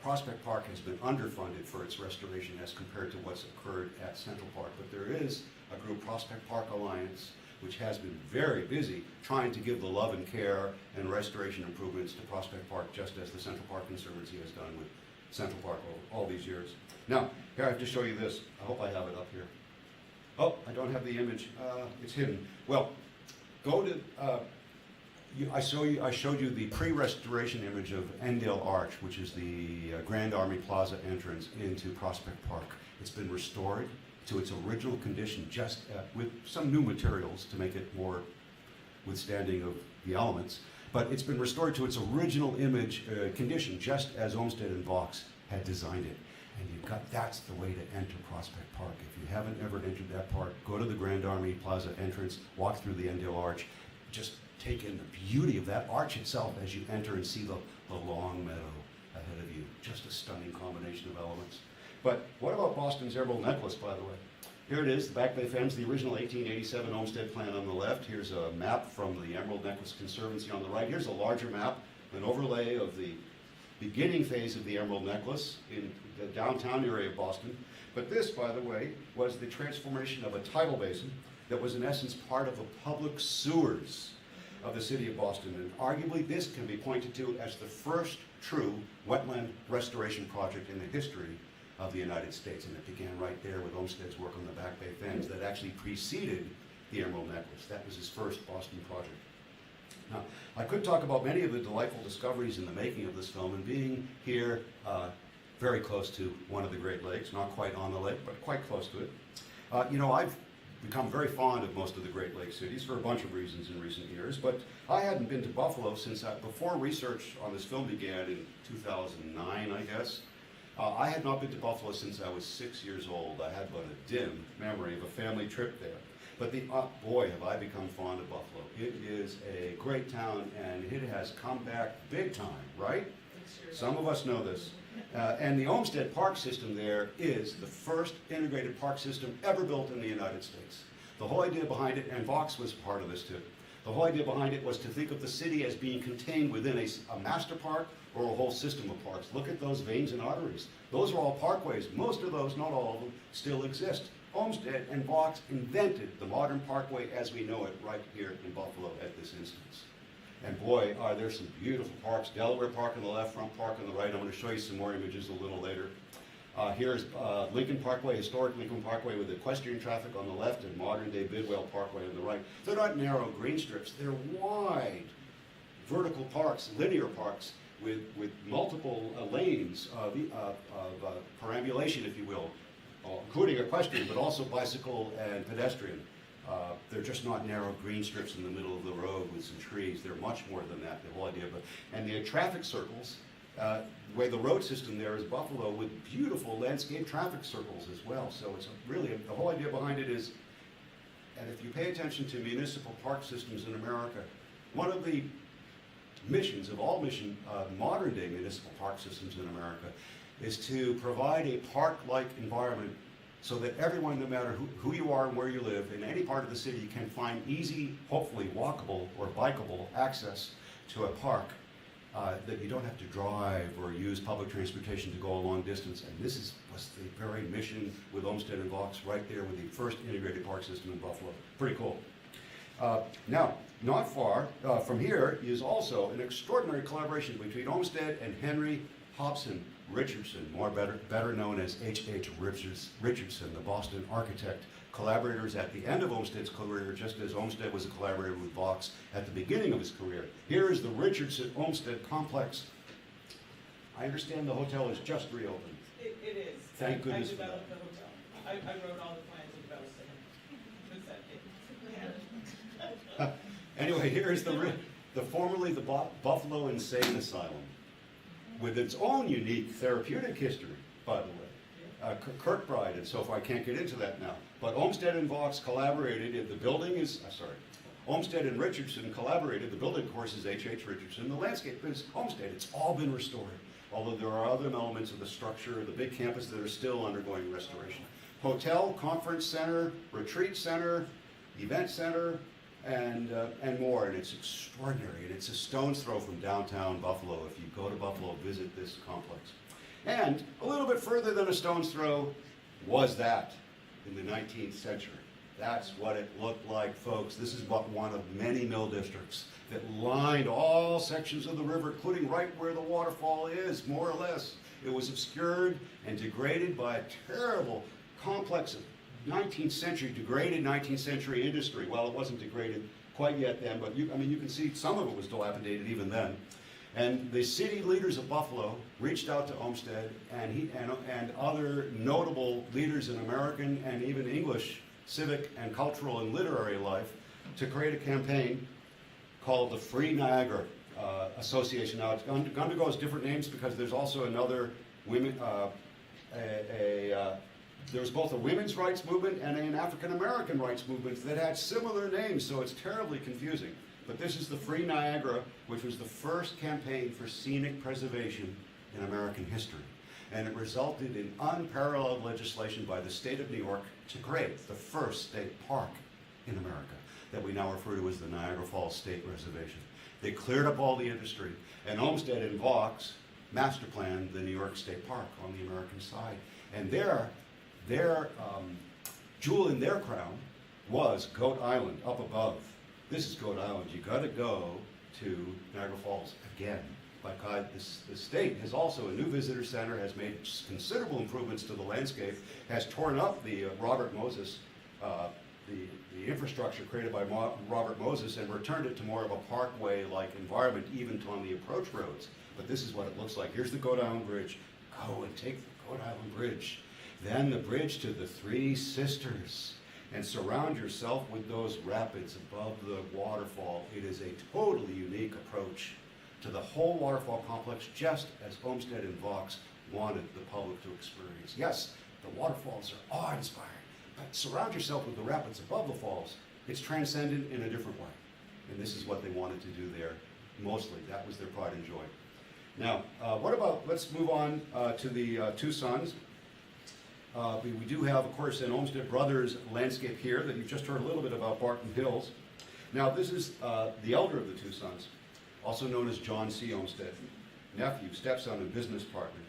Prospect Park has been underfunded for its restoration as compared to what's occurred at Central Park. But there is a group, Prospect Park Alliance, which has been very busy trying to give the love and care and restoration improvements to Prospect Park, just as the Central Park Conservancy has done with Central Park all these years. Now, here I have to show you this. I hope I have it up here. Oh, I don't have the image. It's hidden. Well, go to. I showed you the pre-restoration image of Endale Arch, which is the Grand Army Plaza entrance into Prospect Park. It's been restored to its original condition, just with some new materials to make it more withstanding of the elements. But it's been restored to its original condition, just as Olmsted and Vaux had designed it. And that's the way to enter Prospect Park. If you haven't ever entered that park, go to the Grand Army Plaza entrance, walk through the Endale Arch, just take in the beauty of that arch itself as you enter and see the long meadow ahead of you. Just a stunning combination of elements. But what about Boston's Emerald Necklace, by the way? Here it is, the Back Bay Fens, the original 1887 Olmsted plan on the left. Here's a map from the Emerald Necklace Conservancy on the right. Here's a larger map, an overlay of the beginning phase of the Emerald Necklace in the downtown area of Boston. But this, by the way, was the transformation of a tidal basin that was in essence part of the public sewers of the city of Boston. And arguably this can be pointed to as the first true wetland restoration project in the history of the United States. And it began right there with Olmsted's work on the Back Bay Fens that actually preceded the Emerald Necklace. That was his first Boston project. Now, I could talk about many of the delightful discoveries in the making of this film, and being here very close to one of the Great Lakes, not quite on the lake, but quite close to it. I've become very fond of most of the Great Lakes cities for a bunch of reasons in recent years, but I hadn't been to Buffalo since before research on this film began in 2009, I guess. I had not been to Buffalo since I was 6 years old. I had but a dim memory of a family trip there. But boy, have I become fond of Buffalo. It is a great town, and it has come back big time, right? Some of us know this. And the Olmsted Park system there is the first integrated park system ever built in the United States. The whole idea behind it, and Vaux was part of this too, the whole idea behind it was to think of the city as being contained within a master park or a whole system of parks. Look at those veins and arteries. Those are all parkways. Most of those, not all of them, still exist. Olmsted and Vaux invented the modern parkway as we know it right here in Buffalo at this instance. And boy, are there some beautiful parks. Delaware Park on the left, Front Park on the right. I'm going to show you some more images a little later. Here's Lincoln Parkway, historic Lincoln Parkway with equestrian traffic on the left and modern-day Bidwell Parkway on the right. They're not narrow green strips. They're wide vertical parks, linear parks with multiple lanes of perambulation, if you will, including equestrian, but also bicycle and pedestrian. They're just not narrow green strips in the middle of the road with some trees. They're much more than that, the whole idea. And the traffic circles, the way the road system there is Buffalo with beautiful landscape traffic circles as well. So it's the whole idea behind it is, and if you pay attention to municipal park systems in America, one of the missions of all modern-day municipal park systems in America is to provide a park-like environment so that everyone, no matter who you are and where you live, in any part of the city can find easy, hopefully walkable or bikeable access to a park that you don't have to drive or use public transportation to go a long distance. And this was the very mission with Olmsted and Vaux right there with the first integrated park system in Buffalo. Pretty cool. Now, not far from here is also an extraordinary collaboration between Olmsted and Henry Hobson Richardson, better known as H.H. Richardson, the Boston architect, collaborators at the end of Olmsted's career, just as Olmsted was a collaborator with Vaux at the beginning of his career. Here is the Richardson-Olmsted complex. I understand the hotel is just reopened.
It is.
Thank goodness
I
for that.
developed the hotel. I wrote all the plans and developed them.
Anyway, here is the formerly the Buffalo Insane Asylum, with its own unique therapeutic history, by the way. Kirkbride and so forth, I can't get into that now. But Olmsted and Vaux collaborated, and the building is, Olmsted and Richardson collaborated, the building, of course, is H.H. Richardson, the landscape is Olmsted. It's all been restored, although there are other elements of the structure, the big campus that are still undergoing restoration. Hotel, conference center, retreat center, event center, and more, and it's extraordinary, and it's a stone's throw from downtown Buffalo. If you go to Buffalo, visit this complex. And a little bit further than a stone's throw was that in the 19th century. That's what it looked like, folks. This is but one of many mill districts that lined all sections of the river, including right where the waterfall is, more or less. It was obscured and degraded by a terrible complex of 19th century, degraded 19th century industry. Well, it wasn't degraded quite yet then, but you can see some of it was dilapidated even then. And the city leaders of Buffalo reached out to Olmsted and other notable leaders in American and even English civic and cultural and literary life to create a campaign called the Free Niagara Association. Now, it undergoes different names because there's also another there's both a women's rights movement and an African American rights movement that had similar names, so it's terribly confusing. But this is the Free Niagara, which was the first campaign for scenic preservation in American history. And it resulted in unparalleled legislation by the state of New York to create the first state park in America that we now refer to as the Niagara Falls State Reservation. They cleared up all the industry, and Olmsted and Vaux master planned the New York State Park on the American side. And their jewel in their crown was Goat Island up above. This is Goat Island. You got to go to Niagara Falls again. By God, the state has also a new visitor center, has made considerable improvements to the landscape, has torn up the Robert Moses, the infrastructure created by Robert Moses, and returned it to more of a parkway-like environment, even on the approach roads. But this is what it looks like. Here's the Goat Island Bridge. Go and take the Goat Island Bridge. Then the bridge to the Three Sisters. And surround yourself with those rapids above the waterfall. It is a totally unique approach to the whole waterfall complex, just as Olmsted and Vaux wanted the public to experience. Yes, the waterfalls are awe-inspiring, but surround yourself with the rapids above the falls. It's transcendent in a different way. And this is what they wanted to do there, mostly. That was their pride and joy. Now, let's move on to the two sons. We do have, of course, an Olmsted Brothers landscape here that you've just heard a little bit about, Barton Hills. Now, this is the elder of the two sons, also known as John C. Olmsted, nephew, stepson, and business partner.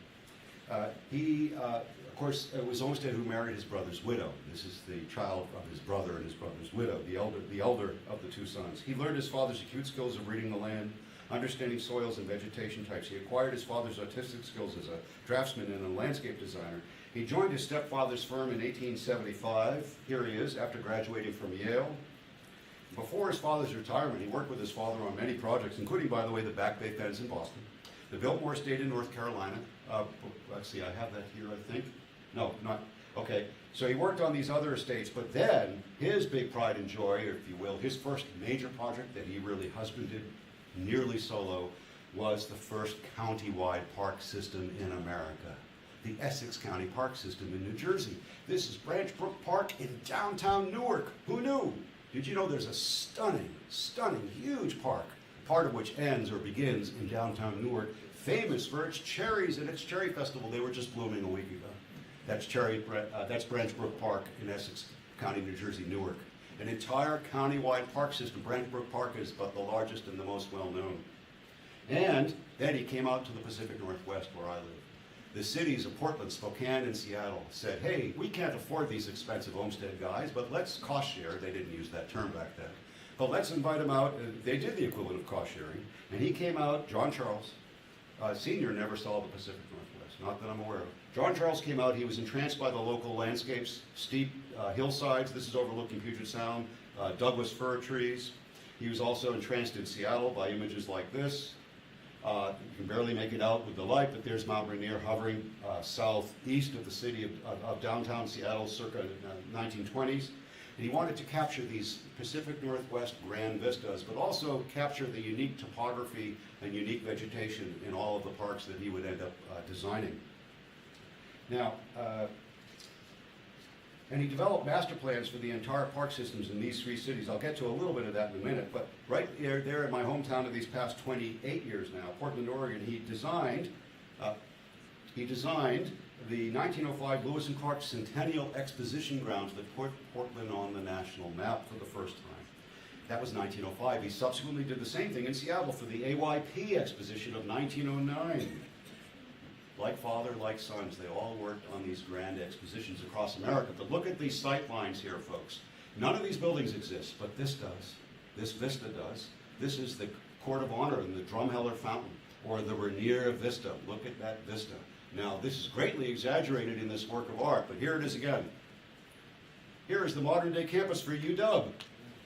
Of course, it was Olmsted who married his brother's widow. This is the child of his brother and his brother's widow, the elder of the two sons. He learned his father's acute skills of reading the land, understanding soils and vegetation types. He acquired his father's artistic skills as a draftsman and a landscape designer. He joined his stepfather's firm in 1875. Here he is, after graduating from Yale. Before his father's retirement, he worked with his father on many projects, including, by the way, the Back Bay Fence in Boston, the Biltmore Estate in North Carolina. Let's see, I have that here, I think. No, not. Okay, so he worked on these other estates, but then his big pride and joy, if you will, his first major project that he really husbanded nearly solo was the first county-wide park system in America. The Essex County Park System in New Jersey. This is Branch Brook Park in downtown Newark. Who knew? Did you know there's a stunning, huge park part of which ends or begins in downtown Newark, famous for its cherries and its cherry festival. They were just blooming a week ago. That's Branch Brook Park in Essex County, New Jersey, Newark. An entire county-wide park system. Branch Brook Park is but the largest and the most well-known. And then he came out to the Pacific Northwest where I live. The cities of Portland, Spokane, and Seattle said, hey, we can't afford these expensive Olmsted guys, but let's cost share. They didn't use that term back then. But let's invite them out. They did the equivalent of cost sharing. And he came out, John Charles, Sr. never saw the Pacific Northwest, not that I'm aware of. John Charles came out, he was entranced by the local landscapes, steep hillsides, this is overlooking Puget Sound, Douglas fir trees. He was also entranced in Seattle by images like this. You can barely make it out with the light, but there's Mount Rainier hovering southeast of the city of downtown Seattle circa 1920s. And he wanted to capture these Pacific Northwest grand vistas, but also capture the unique topography and unique vegetation in all of the parks that he would end up designing. Now, and he developed master plans for the entire park systems in these three cities. I'll get to a little bit of that in a minute, but right there in my hometown of these past 28 years now, Portland, Oregon, he designed the 1905 Lewis and Clark Centennial Exposition Grounds that put Portland on the national map for the first time. That was 1905. He subsequently did the same thing in Seattle for the AYP Exposition of 1909. Like father, like sons, they all worked on these grand expositions across America. But look at these sight lines here, folks. None of these buildings exist, but this does. This vista does. This is the Court of Honor and the Drumheller Fountain, or the Rainier Vista. Look at that vista. Now, this is greatly exaggerated in this work of art, but here it is again. Here is the modern-day campus for UW.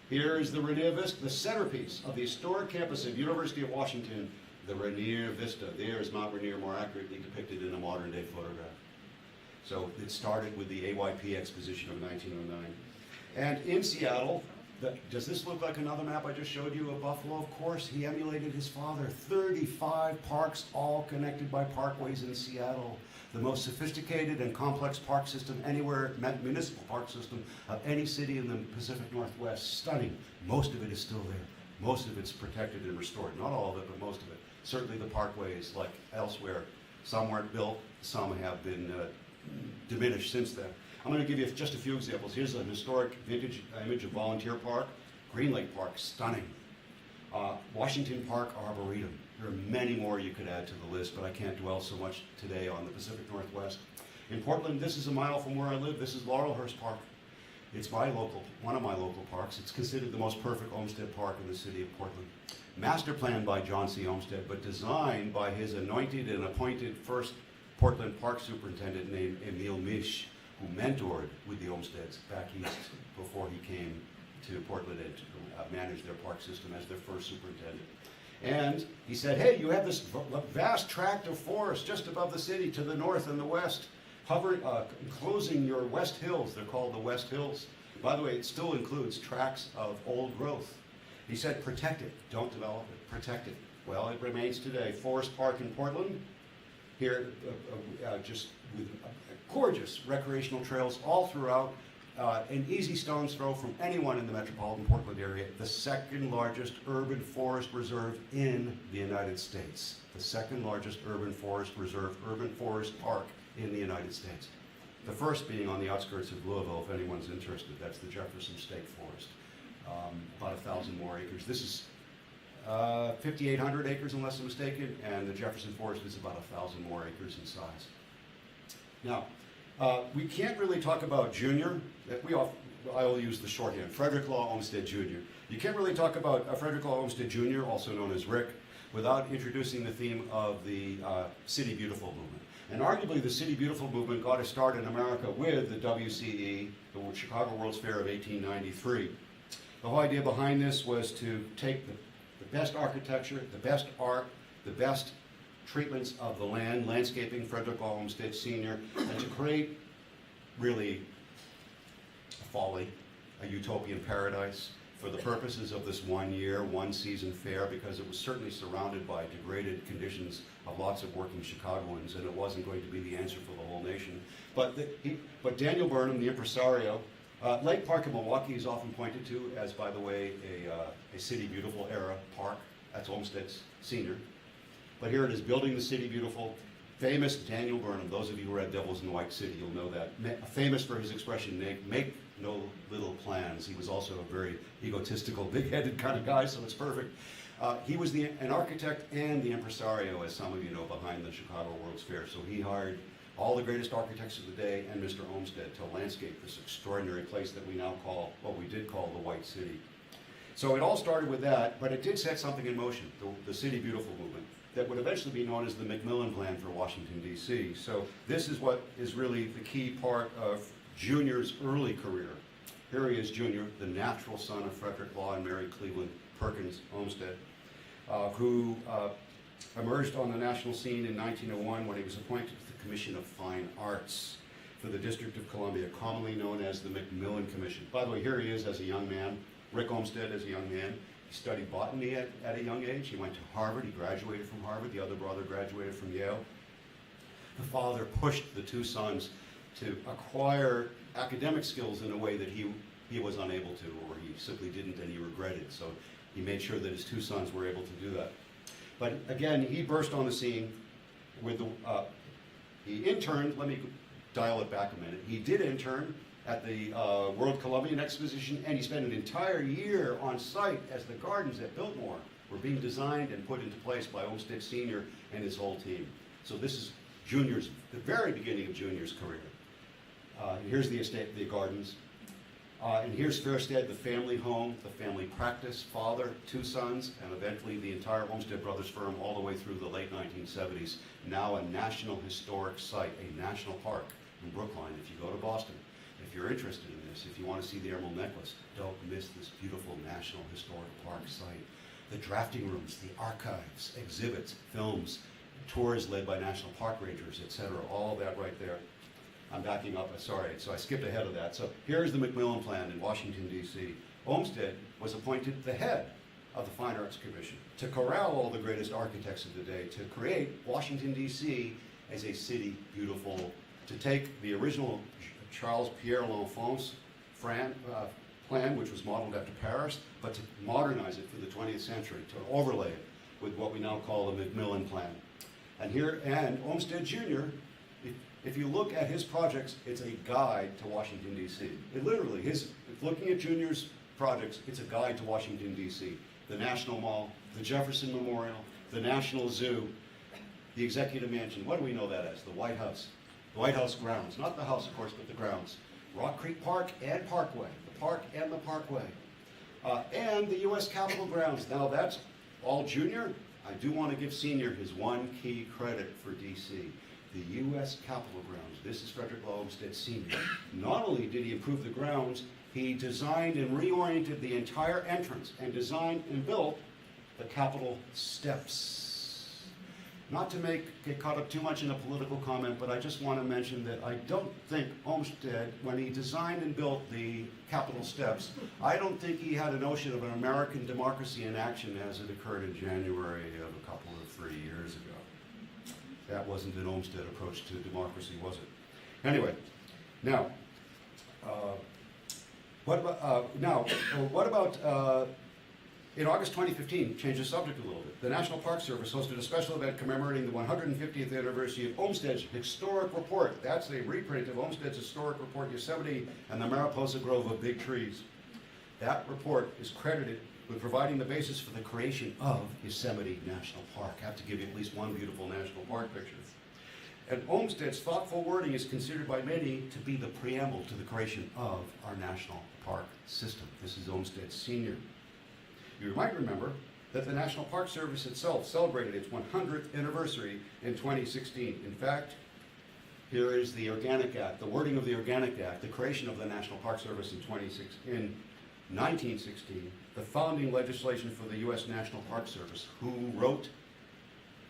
Here is the Rainier Vista, the centerpiece of the historic campus of University of Washington, the Rainier Vista. There is Mount Rainier more accurately depicted in a modern-day photograph. So it started with the AYP Exposition of 1909. And in Seattle, does this look like another map I just showed you of Buffalo? Of course, he emulated his father. 35 parks, all connected by parkways in Seattle. The most sophisticated and complex park system anywhere, municipal park system of any city in the Pacific Northwest. Stunning. Most of it is still there. Most of it's protected and restored. Not all of it, but most of it. Certainly the parkways, like elsewhere, some weren't built, some have been diminished since then. I'm going to give you just a few examples. Here's a historic vintage image of Volunteer Park. Green Lake Park, stunning. Washington Park Arboretum. There are many more you could add to the list, but I can't dwell so much today on the Pacific Northwest. In Portland, this is a mile from where I live. This is Laurelhurst Park. It's one of my local parks. It's considered the most perfect Olmsted Park in the city of Portland. Master planned by John C. Olmsted, but designed by his anointed and appointed first Portland Park Superintendent named Emil Misch, who mentored with the Olmsteds back east before he came to Portland and to manage their park system as their first superintendent. And he said, hey, you have this vast tract of forest just above the city to the north and the west, enclosing your West Hills. They're called the West Hills. By the way, it still includes tracts of old growth. He said, protect it, don't develop it, protect it. Well, it remains today. Forest Park in Portland, here just with gorgeous recreational trails all throughout, an easy stone's throw from anyone in the metropolitan Portland area, the second largest urban forest reserve in the United States. The second largest urban forest reserve, urban forest park in the United States. The first being on the outskirts of Louisville, if anyone's interested. That's the Jefferson State Forest. About 1,000 more acres. This is 5,800 acres, unless I'm mistaken, and the Jefferson Forest is about 1,000 more acres in size. Now, we can't really talk about Junior. I'll use the shorthand, Frederick Law Olmsted Jr. You can't really talk about Frederick Law Olmsted Jr., also known as Rick, without introducing the theme of the City Beautiful movement. And arguably, the City Beautiful movement got a start in America with the WCE, the Chicago World's Fair of 1893. The whole idea behind this was to take the best architecture, the best art, the best treatments of the land, landscaping, Frederick Law Olmsted Sr., and to create really a folly, a utopian paradise for the purposes of this 1 year, 1 season fair, because it was certainly surrounded by degraded conditions of lots of working Chicagoans, and it wasn't going to be the answer for the whole nation. But Daniel Burnham, the impresario, Lake Park in Milwaukee is often pointed to as, by the way, a City Beautiful era park. That's Olmsted's senior. But here it is, building the city beautiful. Famous Daniel Burnham, those of you who read Devils in the White City, you'll know that. Famous for his expression, make no little plans. He was also a very egotistical, big-headed kind of guy, so it's perfect. He was an architect and the impresario, as some of you know, behind the Chicago World's Fair. So he hired all the greatest architects of the day and Mr. Olmsted to landscape this extraordinary place that we now call, what we did call the White City. So it all started with that, but it did set something in motion, the City Beautiful movement, that would eventually be known as the Macmillan Plan for Washington, D.C. So this is what is really the key part of Junior's early career. Here he is, Junior, the natural son of Frederick Law and Mary Cleveland Perkins Olmsted, who emerged on the national scene in 1901 when he was appointed to the Commission of Fine Arts for the District of Columbia, commonly known as the Macmillan Commission. By the way, here he is as a young man, Rick Olmsted as a young man. He studied botany at a young age. He went to Harvard. He graduated from Harvard. The other brother graduated from Yale. The father pushed the two sons to acquire academic skills in a way that he was unable to, or he simply didn't and he regretted. So he made sure that his two sons were able to do that. But again, he burst on the scene with he interned, let me dial it back a minute. He did intern at the World Columbian Exposition, and he spent an entire year on site as the gardens at Biltmore were being designed and put into place by Olmsted Sr. and his whole team. So this is the very beginning of Junior's career. Here's the estate, the gardens. And here's Fairstead, the family home, the family practice, father, two sons, and eventually the entire Olmsted Brothers firm all the way through the late 1970s. Now a National Historic Site, a national park in Brookline. If you go to Boston, if you're interested in this, if you want to see the Emerald Necklace, don't miss this beautiful National Historic Park site. The drafting rooms, the archives, exhibits, films, tours led by National Park Rangers, etc. All that right there. I'm backing up, sorry, so I skipped ahead of that. So here's the Macmillan Plan in Washington, D.C. Olmsted was appointed the head of the Fine Arts Commission to corral all the greatest architects of the day, to create Washington, D.C. as a city beautiful, to take the original Charles Pierre L'Enfant's plan, which was modeled after Paris, but to modernize it for the 20th century, to overlay it with what we now call the Macmillan Plan. And Olmsted Jr., if you look at his projects, it's a guide to Washington, D.C. It literally, looking at Junior's projects, it's a guide to Washington, D.C. The National Mall, the Jefferson Memorial, the National Zoo, the Executive Mansion. What do we know that as? The White House. The White House grounds. Not the house, of course, but the grounds. Rock Creek Park and Parkway. The park and the parkway. And the U.S. Capitol grounds. Now that's all Junior. I do want to give Senior his one key credit for D.C. The U.S. Capitol grounds. This is Frederick Law Olmsted Sr. Not only did he improve the grounds, he designed and reoriented the entire entrance and designed and built the Capitol steps. Not to get caught up too much in a political comment, but I just want to mention that I don't think Olmsted, when he designed and built the Capitol steps, I don't think he had a notion of an American democracy in action as it occurred in January of a couple of 3 years ago. That wasn't an Olmsted approach to democracy, was it? Anyway, now, what about in August 2015, change the subject a little bit. The National Park Service hosted a special event commemorating the 150th anniversary of Olmsted's Historic Report. That's a reprint of Olmsted's Historic Report, Yosemite and the Mariposa Grove of Big Trees. That report is credited with providing the basis for the creation of Yosemite National Park. I have to give you at least one beautiful national park picture. And Olmsted's thoughtful wording is considered by many to be the preamble to the creation of our national park system. This is Olmsted Sr. You might remember that the National Park Service itself celebrated its 100th anniversary in 2016. In fact, here is the Organic Act, the wording of the Organic Act, the creation of the National Park Service in 1916, the founding legislation for the U.S. National Park Service. Who wrote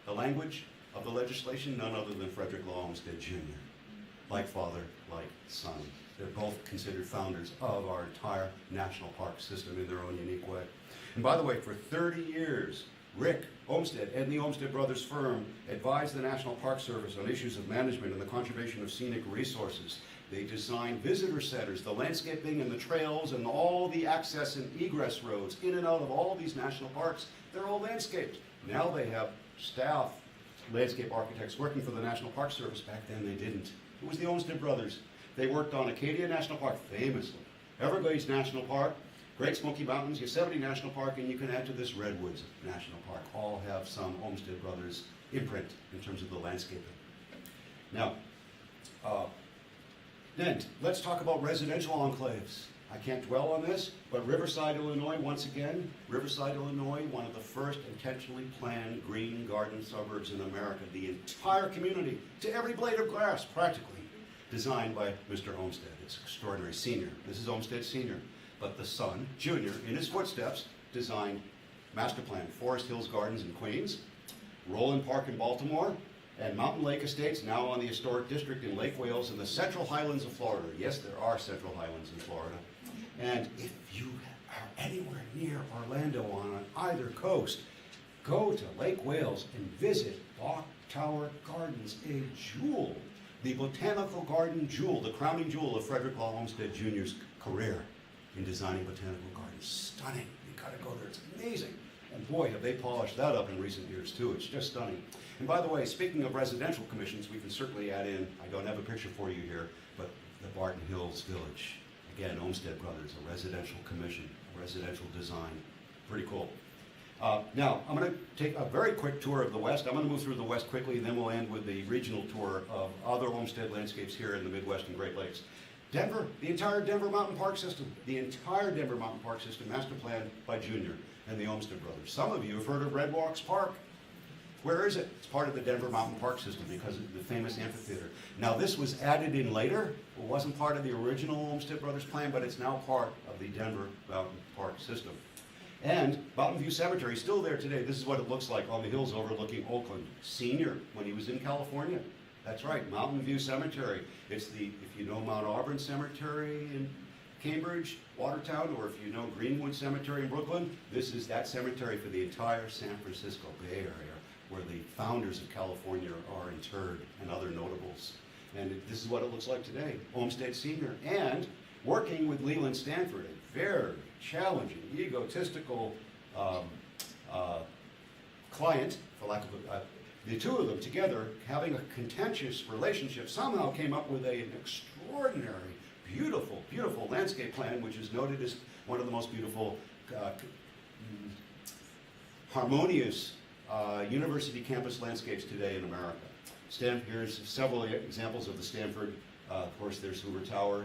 the language of the legislation? None other than Frederick Law Olmsted Jr. Like father, like son. They're both considered founders of our entire national park system in their own unique way. And by the way, for 30 years, Rick Olmsted and the Olmsted Brothers firm advised the National Park Service on issues of management and the conservation of scenic resources. They designed visitor centers, the landscaping and the trails and all the access and egress roads in and out of all these national parks. They're all landscaped. Now they have staff, landscape architects working for the National Park Service. Back then they didn't. It was the Olmsted Brothers. They worked on Acadia National Park, famously, Everglades National Park, Great Smoky Mountains, Yosemite National Park, and you can add to this Redwoods National Park. All have some Olmsted Brothers imprint in terms of the landscaping. Now, then let's talk about residential enclaves. I can't dwell on this, but Riverside, Illinois, once again, Riverside, Illinois, one of the first intentionally planned green garden suburbs in America. The entire community, to every blade of grass, practically, designed by Mr. Olmsted. It's extraordinary. Senior. This is Olmsted Senior. But the son, Junior, in his footsteps, designed master plan Forest Hills Gardens in Queens, Roland Park in Baltimore, and Mountain Lake Estates, now on the Historic District in Lake Wales and the Central Highlands of Florida. Yes, there are Central Highlands in Florida. And if you are anywhere near Orlando on either coast, go to Lake Wales and visit Clock Tower Gardens, a jewel, the botanical garden jewel, the crowning jewel of Frederick Law Olmsted Jr.'s career in designing botanical gardens. Stunning. You gotta go there. It's amazing. And boy, have they polished that up in recent years too. It's just stunning. And by the way, speaking of residential commissions, we can certainly add in, I don't have a picture for you here, but the Barton Hills Village. Again, Olmsted Brothers, a residential commission, a residential design. Pretty cool. Now, I'm going to take a very quick tour of the West. I'm going to move through the West quickly, and then we'll end with the regional tour of other Olmsted landscapes here in the Midwest and Great Lakes. Denver, the entire Denver Mountain Park system, master planned by Junior and the Olmsted Brothers. Some of you have heard of Red Rocks Park. Where is it? It's part of the Denver Mountain Park system because of the famous amphitheater. Now this was added in later. It wasn't part of the original Olmsted Brothers plan, but it's now part of the Denver Mountain Park system. And Mountain View Cemetery is still there today. This is what it looks like on the hills overlooking Oakland. Senior, when he was in California. That's right, Mountain View Cemetery. It's the, if you know Mount Auburn Cemetery in Cambridge, Watertown, or if you know Greenwood Cemetery in Brooklyn, this is that cemetery for the entire San Francisco Bay Area, where the founders of California are interred and other notables. And this is what it looks like today, Olmsted Senior. And working with Leland Stanford, a very challenging, egotistical client, for lack of a, the two of them together having a contentious relationship somehow came up with an extraordinary, beautiful, beautiful landscape plan, which is noted as one of the most beautiful, harmonious university campus landscapes today in America. Here's several examples of the Stanford. Of course, there's Hoover Tower,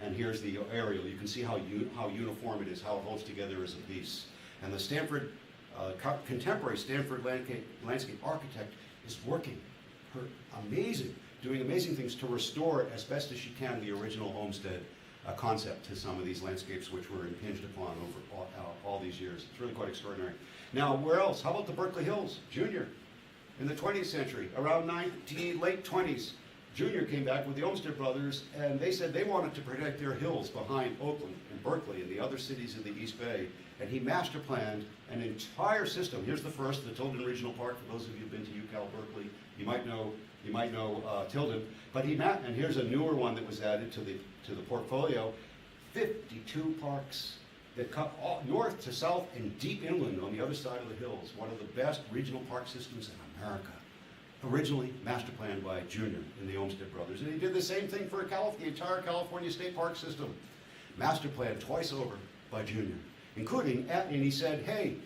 and here's the aerial. You can see how uniform it is, how it holds together as a piece. And the Stanford, contemporary Stanford landscape architect is working, doing amazing things to restore as best as she can the original Olmsted concept to some of these landscapes which were impinged upon over all these years. It's really quite extraordinary. Now, where else? How about the Berkeley Hills? Junior, in the 20th century, around late 20s, Junior came back with the Olmsted Brothers, and they said they wanted to protect their hills behind Oakland and Berkeley and the other cities of the East Bay. And he master planned an entire system. Here's the first, the Tilden Regional Park. For those of you who've been to UCal Berkeley, you might know Tilden. But and here's a newer one that was added to the portfolio. 52 parks that cut north to south and deep inland on the other side of the hills. One of the best regional park systems in America. Originally master planned by Junior and the Olmsted Brothers. And he did the same thing for the entire California State Park system. Master planned twice over by Junior, including, and he said, hey,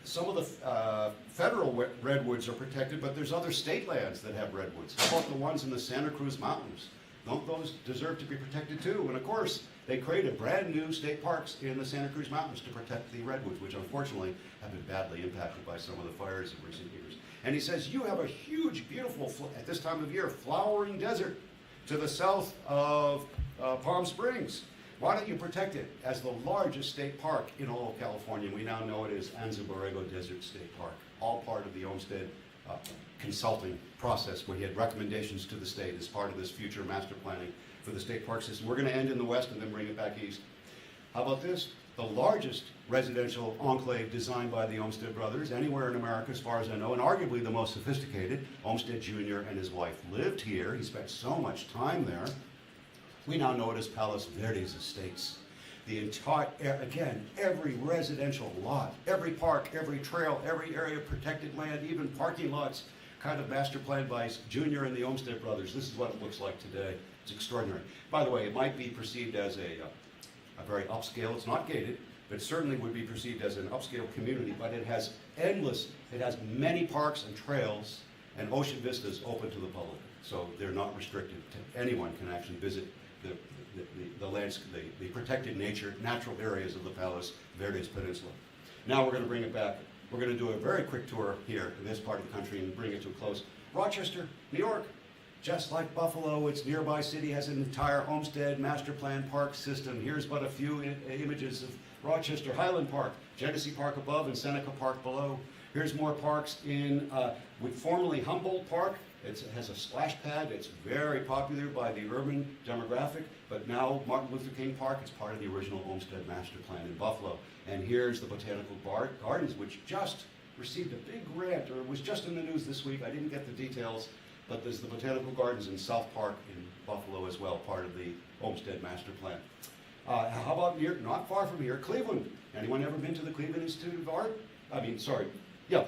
some of the federal redwoods are protected, but there's other state lands that have redwoods. How about the ones in the Santa Cruz Mountains? Don't those deserve to be protected too? And of course, they created brand new state parks in the Santa Cruz Mountains to protect the redwoods, which unfortunately have been badly impacted by some of the fires of recent years. And he says, you have a huge, beautiful, at this time of year, flowering desert to the south of Palm Springs. Why don't you protect it as the largest state park in all of California? We now know it is Anza Borrego Desert State Park, all part of the Olmsted consulting process where he had recommendations to the state as part of this future master planning for the state park system. We're going to end in the west and then bring it back east. How about this? The largest residential enclave designed by the Olmsted Brothers anywhere in America, as far as I know, and arguably the most sophisticated. Olmsted Jr. and his wife lived here. He spent so much time there. We now know it as Palos Verdes Estates. The entire, again, every residential lot, every park, every trail, every area of protected land, even parking lots, kind of master planned by Junior and the Olmsted Brothers. This is what it looks like today. It's extraordinary. By the way, it might be perceived as a very upscale, it's not gated, but certainly would be perceived as an upscale community, but it has many parks and trails and ocean vistas open to the public. So they're not restricted to anyone can actually visit the protected natural areas of the Palos Verdes Peninsula. Now we're going to bring it back. We're going to do a very quick tour here in this part of the country and bring it to a close. Rochester, New York, just like Buffalo, its nearby city has an entire Olmsted master plan park system. Here's but a few images of Rochester, Highland Park, Genesee Park above and Seneca Park below. Here's more parks in formerly Humboldt Park. It has a splash pad. It's very popular by the urban demographic, but now Martin Luther King Park, it's part of the original Olmsted master plan in Buffalo. And here's the Botanical Gardens, which just received a big grant, or was just in the news this week. I didn't get the details, but there's the Botanical Gardens in South Park in Buffalo as well, part of the Olmsted master plan. How about not far from here, Cleveland? Anyone ever been to the Cleveland Institute of Art?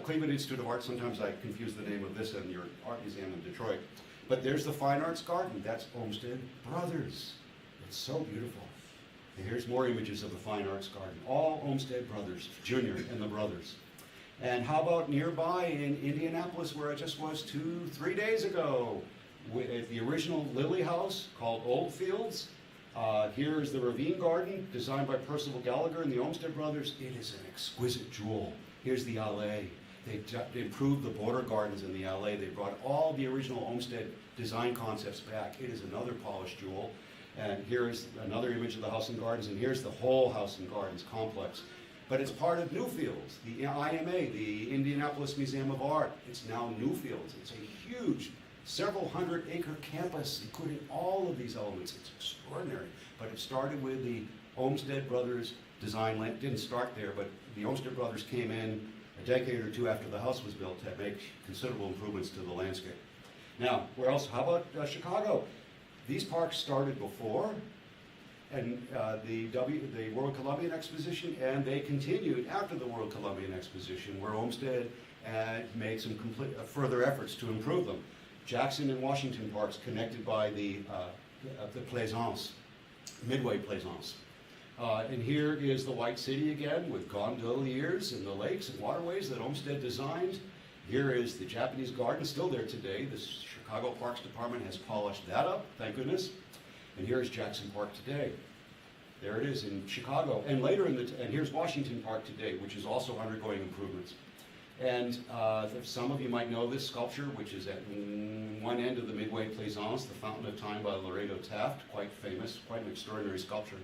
Cleveland Institute of Art. Sometimes I confuse the name of this and your art museum in Detroit. But there's the Fine Arts Garden. That's Olmsted Brothers. It's so beautiful. And here's more images of the Fine Arts Garden. All Olmsted Brothers, Junior and the Brothers. And how about nearby in Indianapolis, where I just was 2-3 days ago, at the original Lily House called Old Fields. Here's the Ravine Garden, designed by Percival Gallagher and the Olmsted Brothers. It is an exquisite jewel. Here's the allée. They improved the border gardens in the allée. They brought all the original Olmsted design concepts back. It is another polished jewel. And here's another image of the House and Gardens, and here's the whole House and Gardens complex. But it's part of Newfields, the IMA, the Indianapolis Museum of Art. It's now Newfields. It's a huge, several hundred-acre campus, including all of these elements. It's extraordinary. But it started with the Olmsted Brothers design. Didn't start there, but the Olmsted Brothers came in a decade or two after the house was built to make considerable improvements to the landscape. Now, where else? How about Chicago? These parks started before and the World Columbian Exposition, and they continued after the World Columbian Exposition, where Olmsted made some further efforts to improve them. Jackson and Washington Parks connected by the Plaisance, Midway Plaisance. And here is the White City again with gondoliers and the lakes and waterways that Olmsted designed. Here is the Japanese Garden, still there today. The Chicago Parks Department has polished that up, thank goodness. And here's Jackson Park today. There it is in Chicago. And later and here's Washington Park today, which is also undergoing improvements. And some of you might know this sculpture, which is at one end of the Midway Plaisance, the Fountain of Time by Lorado Taft, quite famous, quite an extraordinary sculpture.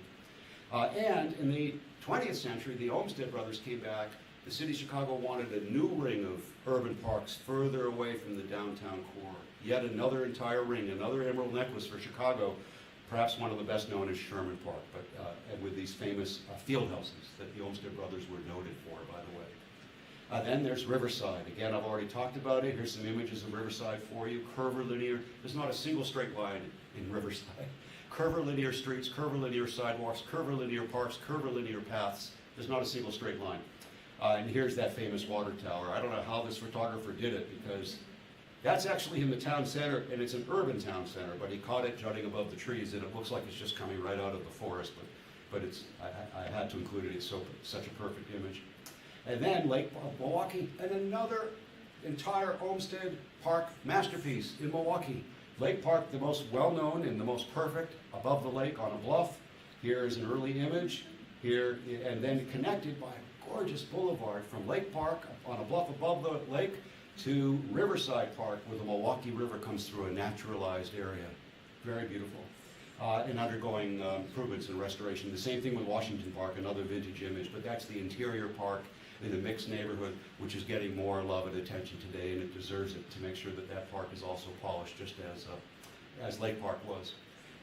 And in the 20th century, the Olmsted Brothers came back. The city of Chicago wanted a new ring of urban parks further away from the downtown core. Yet another entire ring, another emerald necklace for Chicago. Perhaps one of the best known is Sherman Park, but and with these famous field houses that the Olmsted Brothers were noted for, by the way. Then there's Riverside. Again, I've already talked about it. Here's some images of Riverside for you. Curvilinear. There's not a single straight line in Riverside. Curvilinear streets, curvilinear sidewalks, curvilinear parks, curvilinear paths. There's not a single straight line. And here's that famous water tower. I don't know how this photographer did it, because that's actually in the town center, and it's an urban town center, but he caught it jutting above the trees, and it looks like it's just coming right out of the forest, but it's, I had to include it. It's such a perfect image. And then Lake Milwaukee, and another entire Olmsted Park masterpiece in Milwaukee. Lake Park, the most well-known and the most perfect, above the lake on a bluff. Here is an early image here, and then connected by a gorgeous boulevard from Lake Park on a bluff above the lake to Riverside Park, where the Milwaukee River comes through a naturalized area. Very beautiful. And undergoing improvements and restoration. The same thing with Washington Park, another vintage image, but that's the interior park in the mixed neighborhood, which is getting more love and attention today, and it deserves it, to make sure that that park is also polished, just as Lake Park was.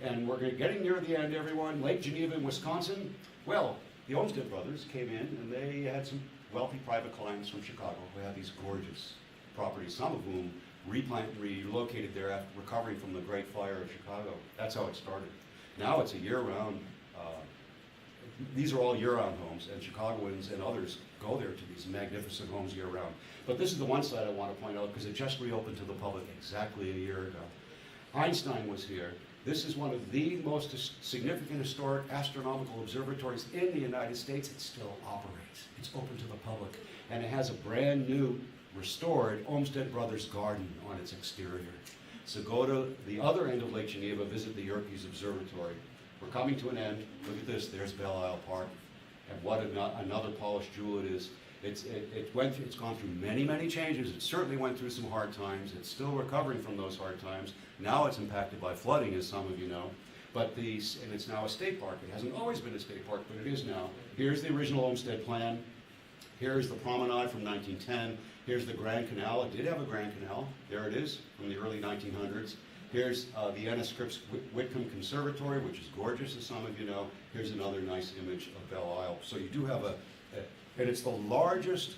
And we're getting near the end, everyone. Lake Geneva in Wisconsin. Well, the Olmsted Brothers came in, and they had some wealthy private clients from Chicago who had these gorgeous properties, some of whom relocated there after recovering from the Great Fire of Chicago. That's how it started. Now it's a year-round, these are all year-round homes, and Chicagoans and others go there to these magnificent homes year-round. But this is the one side I want to point out because it just reopened to the public exactly a year ago. Einstein was here. This is one of the most significant historic astronomical observatories in the United States. It still operates. It's open to the public. And it has a brand new, restored Olmsted Brothers garden on its exterior. So go to the other end of Lake Geneva, visit the Yerkes Observatory. We're coming to an end. Look at this. There's Belle Isle Park. And what another polished jewel it is. It's gone through many, many changes. It certainly went through some hard times. It's still recovering from those hard times. Now it's impacted by flooding, as some of you know. And it's now a state park. It hasn't always been a state park, but it is now. Here's the original Olmsted plan. Here's the promenade from 1910. Here's the Grand Canal. It did have a Grand Canal. There it is from the early 1900s. Here's the Anna Scripps Whitcomb Conservatory, which is gorgeous, as some of you know. Here's another nice image of Belle Isle. So you do have and it's the largest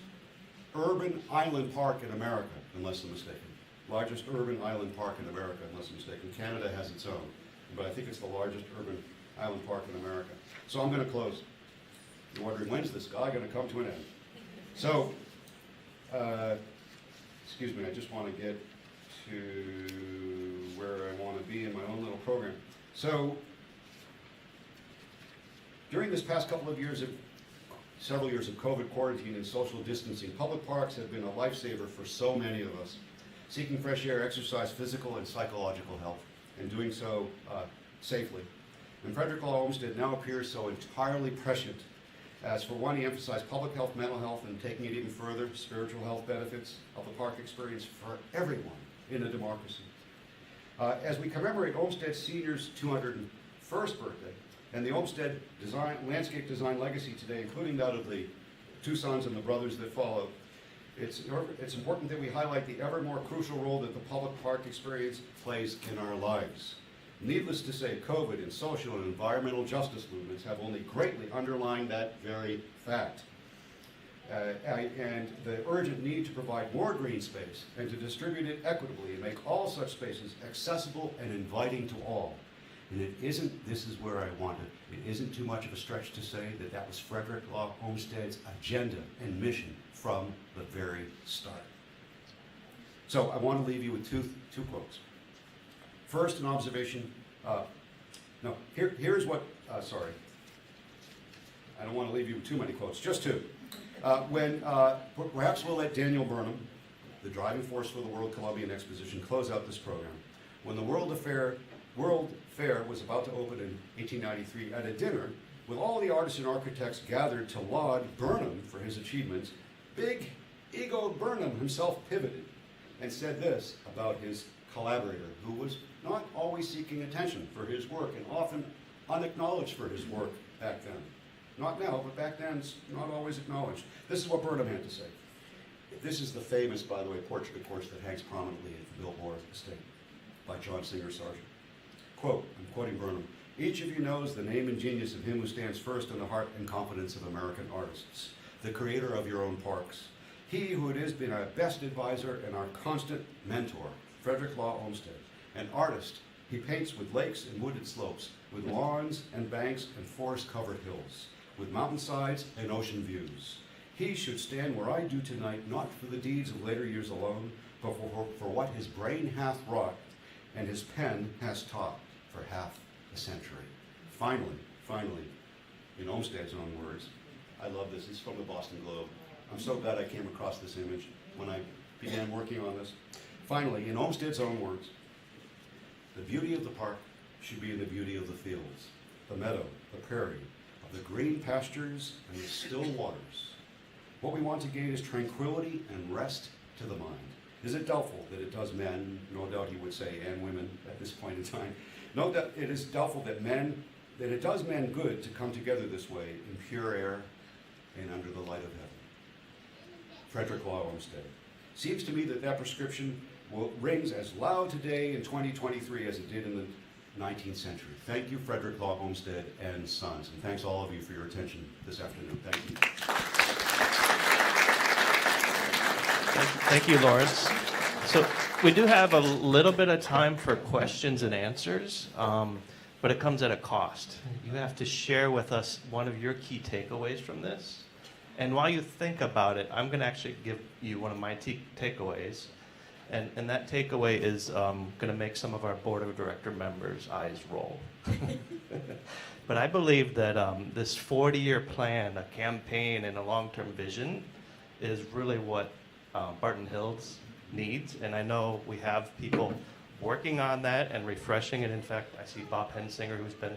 urban island park in America, unless I'm mistaken. Largest urban island park in America, unless I'm mistaken. Canada has its own, but I think it's the largest urban island park in America. So I'm going to close. You're wondering, when's this guy going to come to an end? So, excuse me, I just want to get to where I want to be in my own little program. So, during this past couple of years, several years of COVID quarantine and social distancing, public parks have been a lifesaver for so many of us, seeking fresh air, exercise, physical and psychological health, and doing so safely. And Frederick Law Olmsted now appears so entirely prescient. As for one, he emphasized public health, mental health, and taking it even further, spiritual health benefits of the park experience for everyone in a democracy. As we commemorate Olmsted Sr.'s 201st birthday, and the Olmsted landscape design legacy today, including that of the two sons and the brothers that followed, it's important that we highlight the ever more crucial role that the public park experience plays in our lives. Needless to say, COVID and social and environmental justice movements have only greatly underlined that very fact. And the urgent need to provide more green space and to distribute it equitably and make all such spaces accessible and inviting to all. And this is where I want it isn't too much of a stretch to say that that was Frederick Law Olmsted's agenda and mission from the very start. So I want to leave you with two quotes. First, an observation. Here's what, sorry. I don't want to leave you with too many quotes, just two. Perhaps we'll let Daniel Burnham, the driving force for the World Columbian Exposition, close out this program. When the World Fair was about to open in 1893, at a dinner with all the artists and architects gathered to laud Burnham for his achievements, big ego Burnham himself pivoted and said this about his collaborator, who was not always seeking attention for his work and often unacknowledged for his work back then. Not now, but back then it's not always acknowledged. This is what Burnham had to say. This is the famous, by the way, portrait, of course, that hangs prominently at the Biltmore Estate by John Singer Sargent. Quote, I'm quoting Burnham, "Each of you knows the name and genius of him who stands first in the heart and confidence of American artists, the creator of your own parks. He who it has been our best advisor and our constant mentor, Frederick Law Olmsted. An artist, he paints with lakes and wooded slopes, with lawns and banks and forest-covered hills, with mountainsides and ocean views. He should stand where I do tonight, not for the deeds of later years alone, but for what his brain hath wrought and his pen has taught for half a century." Finally, in Olmsted's own words, I love this, it's from the Boston Globe. I'm so glad I came across this image when I began working on this. Finally, in Olmsted's own words, the beauty of the park should be in the beauty of the fields, the meadow, the prairie, of the green pastures and the still waters. What we want to gain is tranquility and rest to the mind. Is it doubtful that it does men, no doubt he would say, and women at this point in time, no doubt it is doubtful that it does men good to come together this way in pure air and under the light of heaven. Frederick Law Olmsted. Seems to me that prescription rings as loud today in 2023 as it did in the 19th century. Thank you, Frederick Law Olmsted and Sons, and thanks all of you for your attention this afternoon. Thank you.
Thank you, Laurence. So we do have a little bit of time for questions and answers. but it comes at a cost. You have to share with us one of your key takeaways from this. And while you think about it, I'm going to actually give you one of my takeaways. And that takeaway is going to make some of our board of director members' eyes roll. But I believe that this 40-year plan, a campaign, and a long-term vision is really what Barton Hills needs. And I know we have people working on that and refreshing it. In fact, I see Bob Hensinger, who's been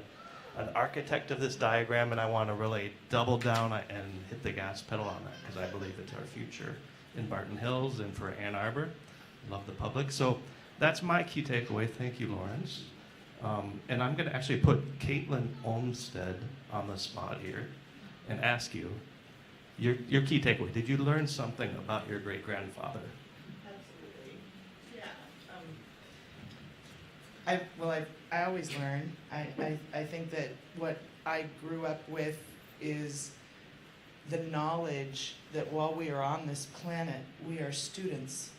an architect of this diagram, and I want to really double down and hit the gas pedal on that because I believe it's our future in Barton Hills and for Ann Arbor. Love the public. So that's my key takeaway. Thank you, Laurence. And I'm going to actually put Caitlin Olmsted on the spot here and ask you your key takeaway. Did you learn something about your great-grandfather?
Absolutely. Yeah.
I always learn. I think that what I grew up with is the knowledge that while we are on this planet, we are students.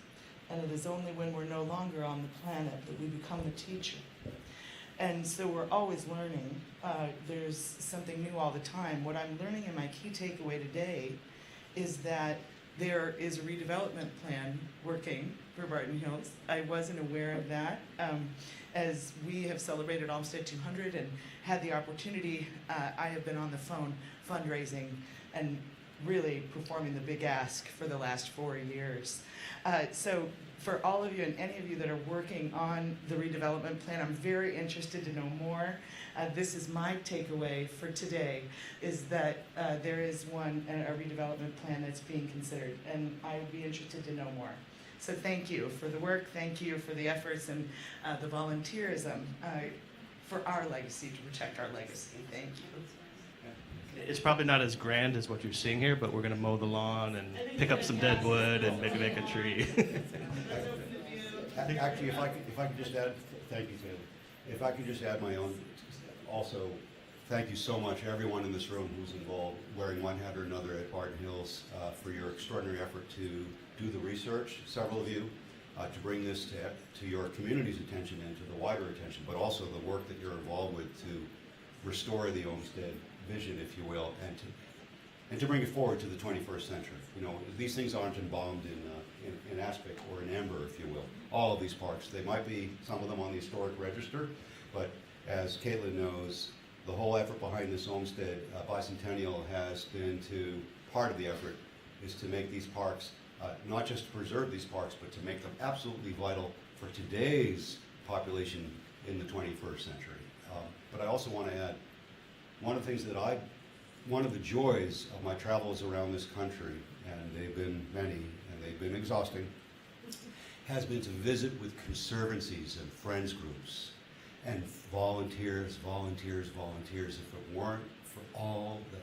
And it is only when we're no longer on the planet that we become the teacher. And so we're always learning. There's something new all the time. What I'm learning in my key takeaway today is that there is a redevelopment plan working for Barton Hills. I wasn't aware of that. As we have celebrated Olmsted 200 and had the opportunity, I have been on the phone fundraising and really performing the big ask for the last 4 years. So for all of you and any of you that are working on the redevelopment plan, I'm very interested to know more. This is my takeaway for today, is that there is a redevelopment plan that's being considered, and I would be interested to know more. So thank you for the work, thank you for the efforts and the volunteerism for our legacy, to protect our legacy. Thank you.
It's probably not as grand as what you're seeing here, but we're going to mow the lawn and pick up some dead wood and maybe make a tree.
Actually, if I could just add, thank you, Taylor. If I could just add my own, also, thank you so much, everyone in this room who's involved, wearing one hat or another at Barton Hills, for your extraordinary effort to do the research, several of you, to bring this to your community's attention and to the wider attention, but also the work that you're involved with to restore the Olmsted vision, if you will, and to bring it forward to the 21st century. You know, these things aren't embalmed in aspic or in amber, if you will. All of these parks, they might be, some of them on the historic register, but as Caitlin knows, the whole effort behind this Olmsted bicentennial has been part of the effort is to make these parks, not just to preserve these parks, but to make them absolutely vital for today's population in the 21st century. But I also want to add, one of the joys of my travels around this country, and they've been many, and they've been exhausting, has been to visit with conservancies and friends groups, and volunteers. If it weren't for all the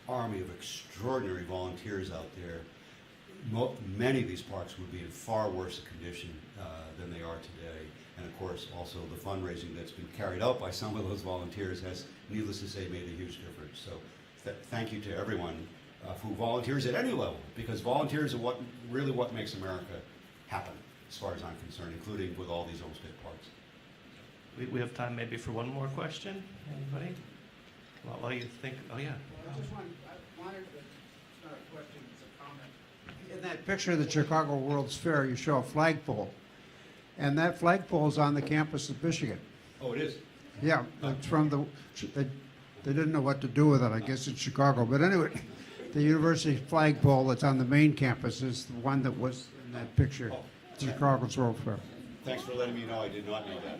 army of extraordinary volunteers out there, many of these parks would be in far worse a condition than they are today. And of course, also the fundraising that's been carried out by some of those volunteers has, needless to say, made a huge difference. So thank you to everyone who volunteers at any level, because volunteers are what makes America happen, as far as I'm concerned, including with all these Olmsted parks.
We have time maybe for one more question. Anybody? While you think, oh yeah.
I wanted to, it's not a question, it's a comment. In that picture of the Chicago World's Fair, you show a flagpole. And that flagpole is on the campus of Michigan.
Oh, it is?
Yeah, it's from they didn't know what to do with it, I guess, in Chicago. But anyway, the university flagpole that's on the main campus is the one that was in that picture, Chicago's World Fair.
Thanks for letting me know. I did not know that.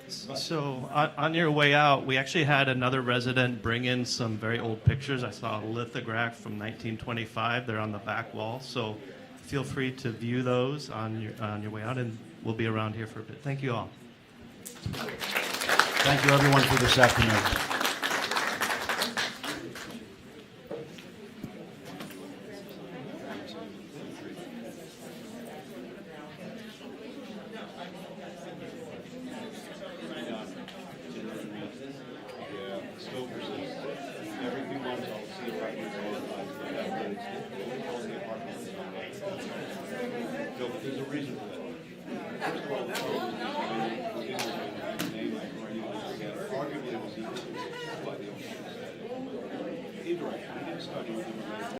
So on your way out, we actually had another resident bring in some very old pictures. I saw a lithograph from 1925. They're on the back wall. So feel free to view those on your way out, and we'll be around here for a bit. Thank you all.
Thank you, everyone, for this afternoon. There's a reason for that. First of all,
name I can even forget. Arguably, it was easier by the Olmsted. Indirectly, he didn't study with him.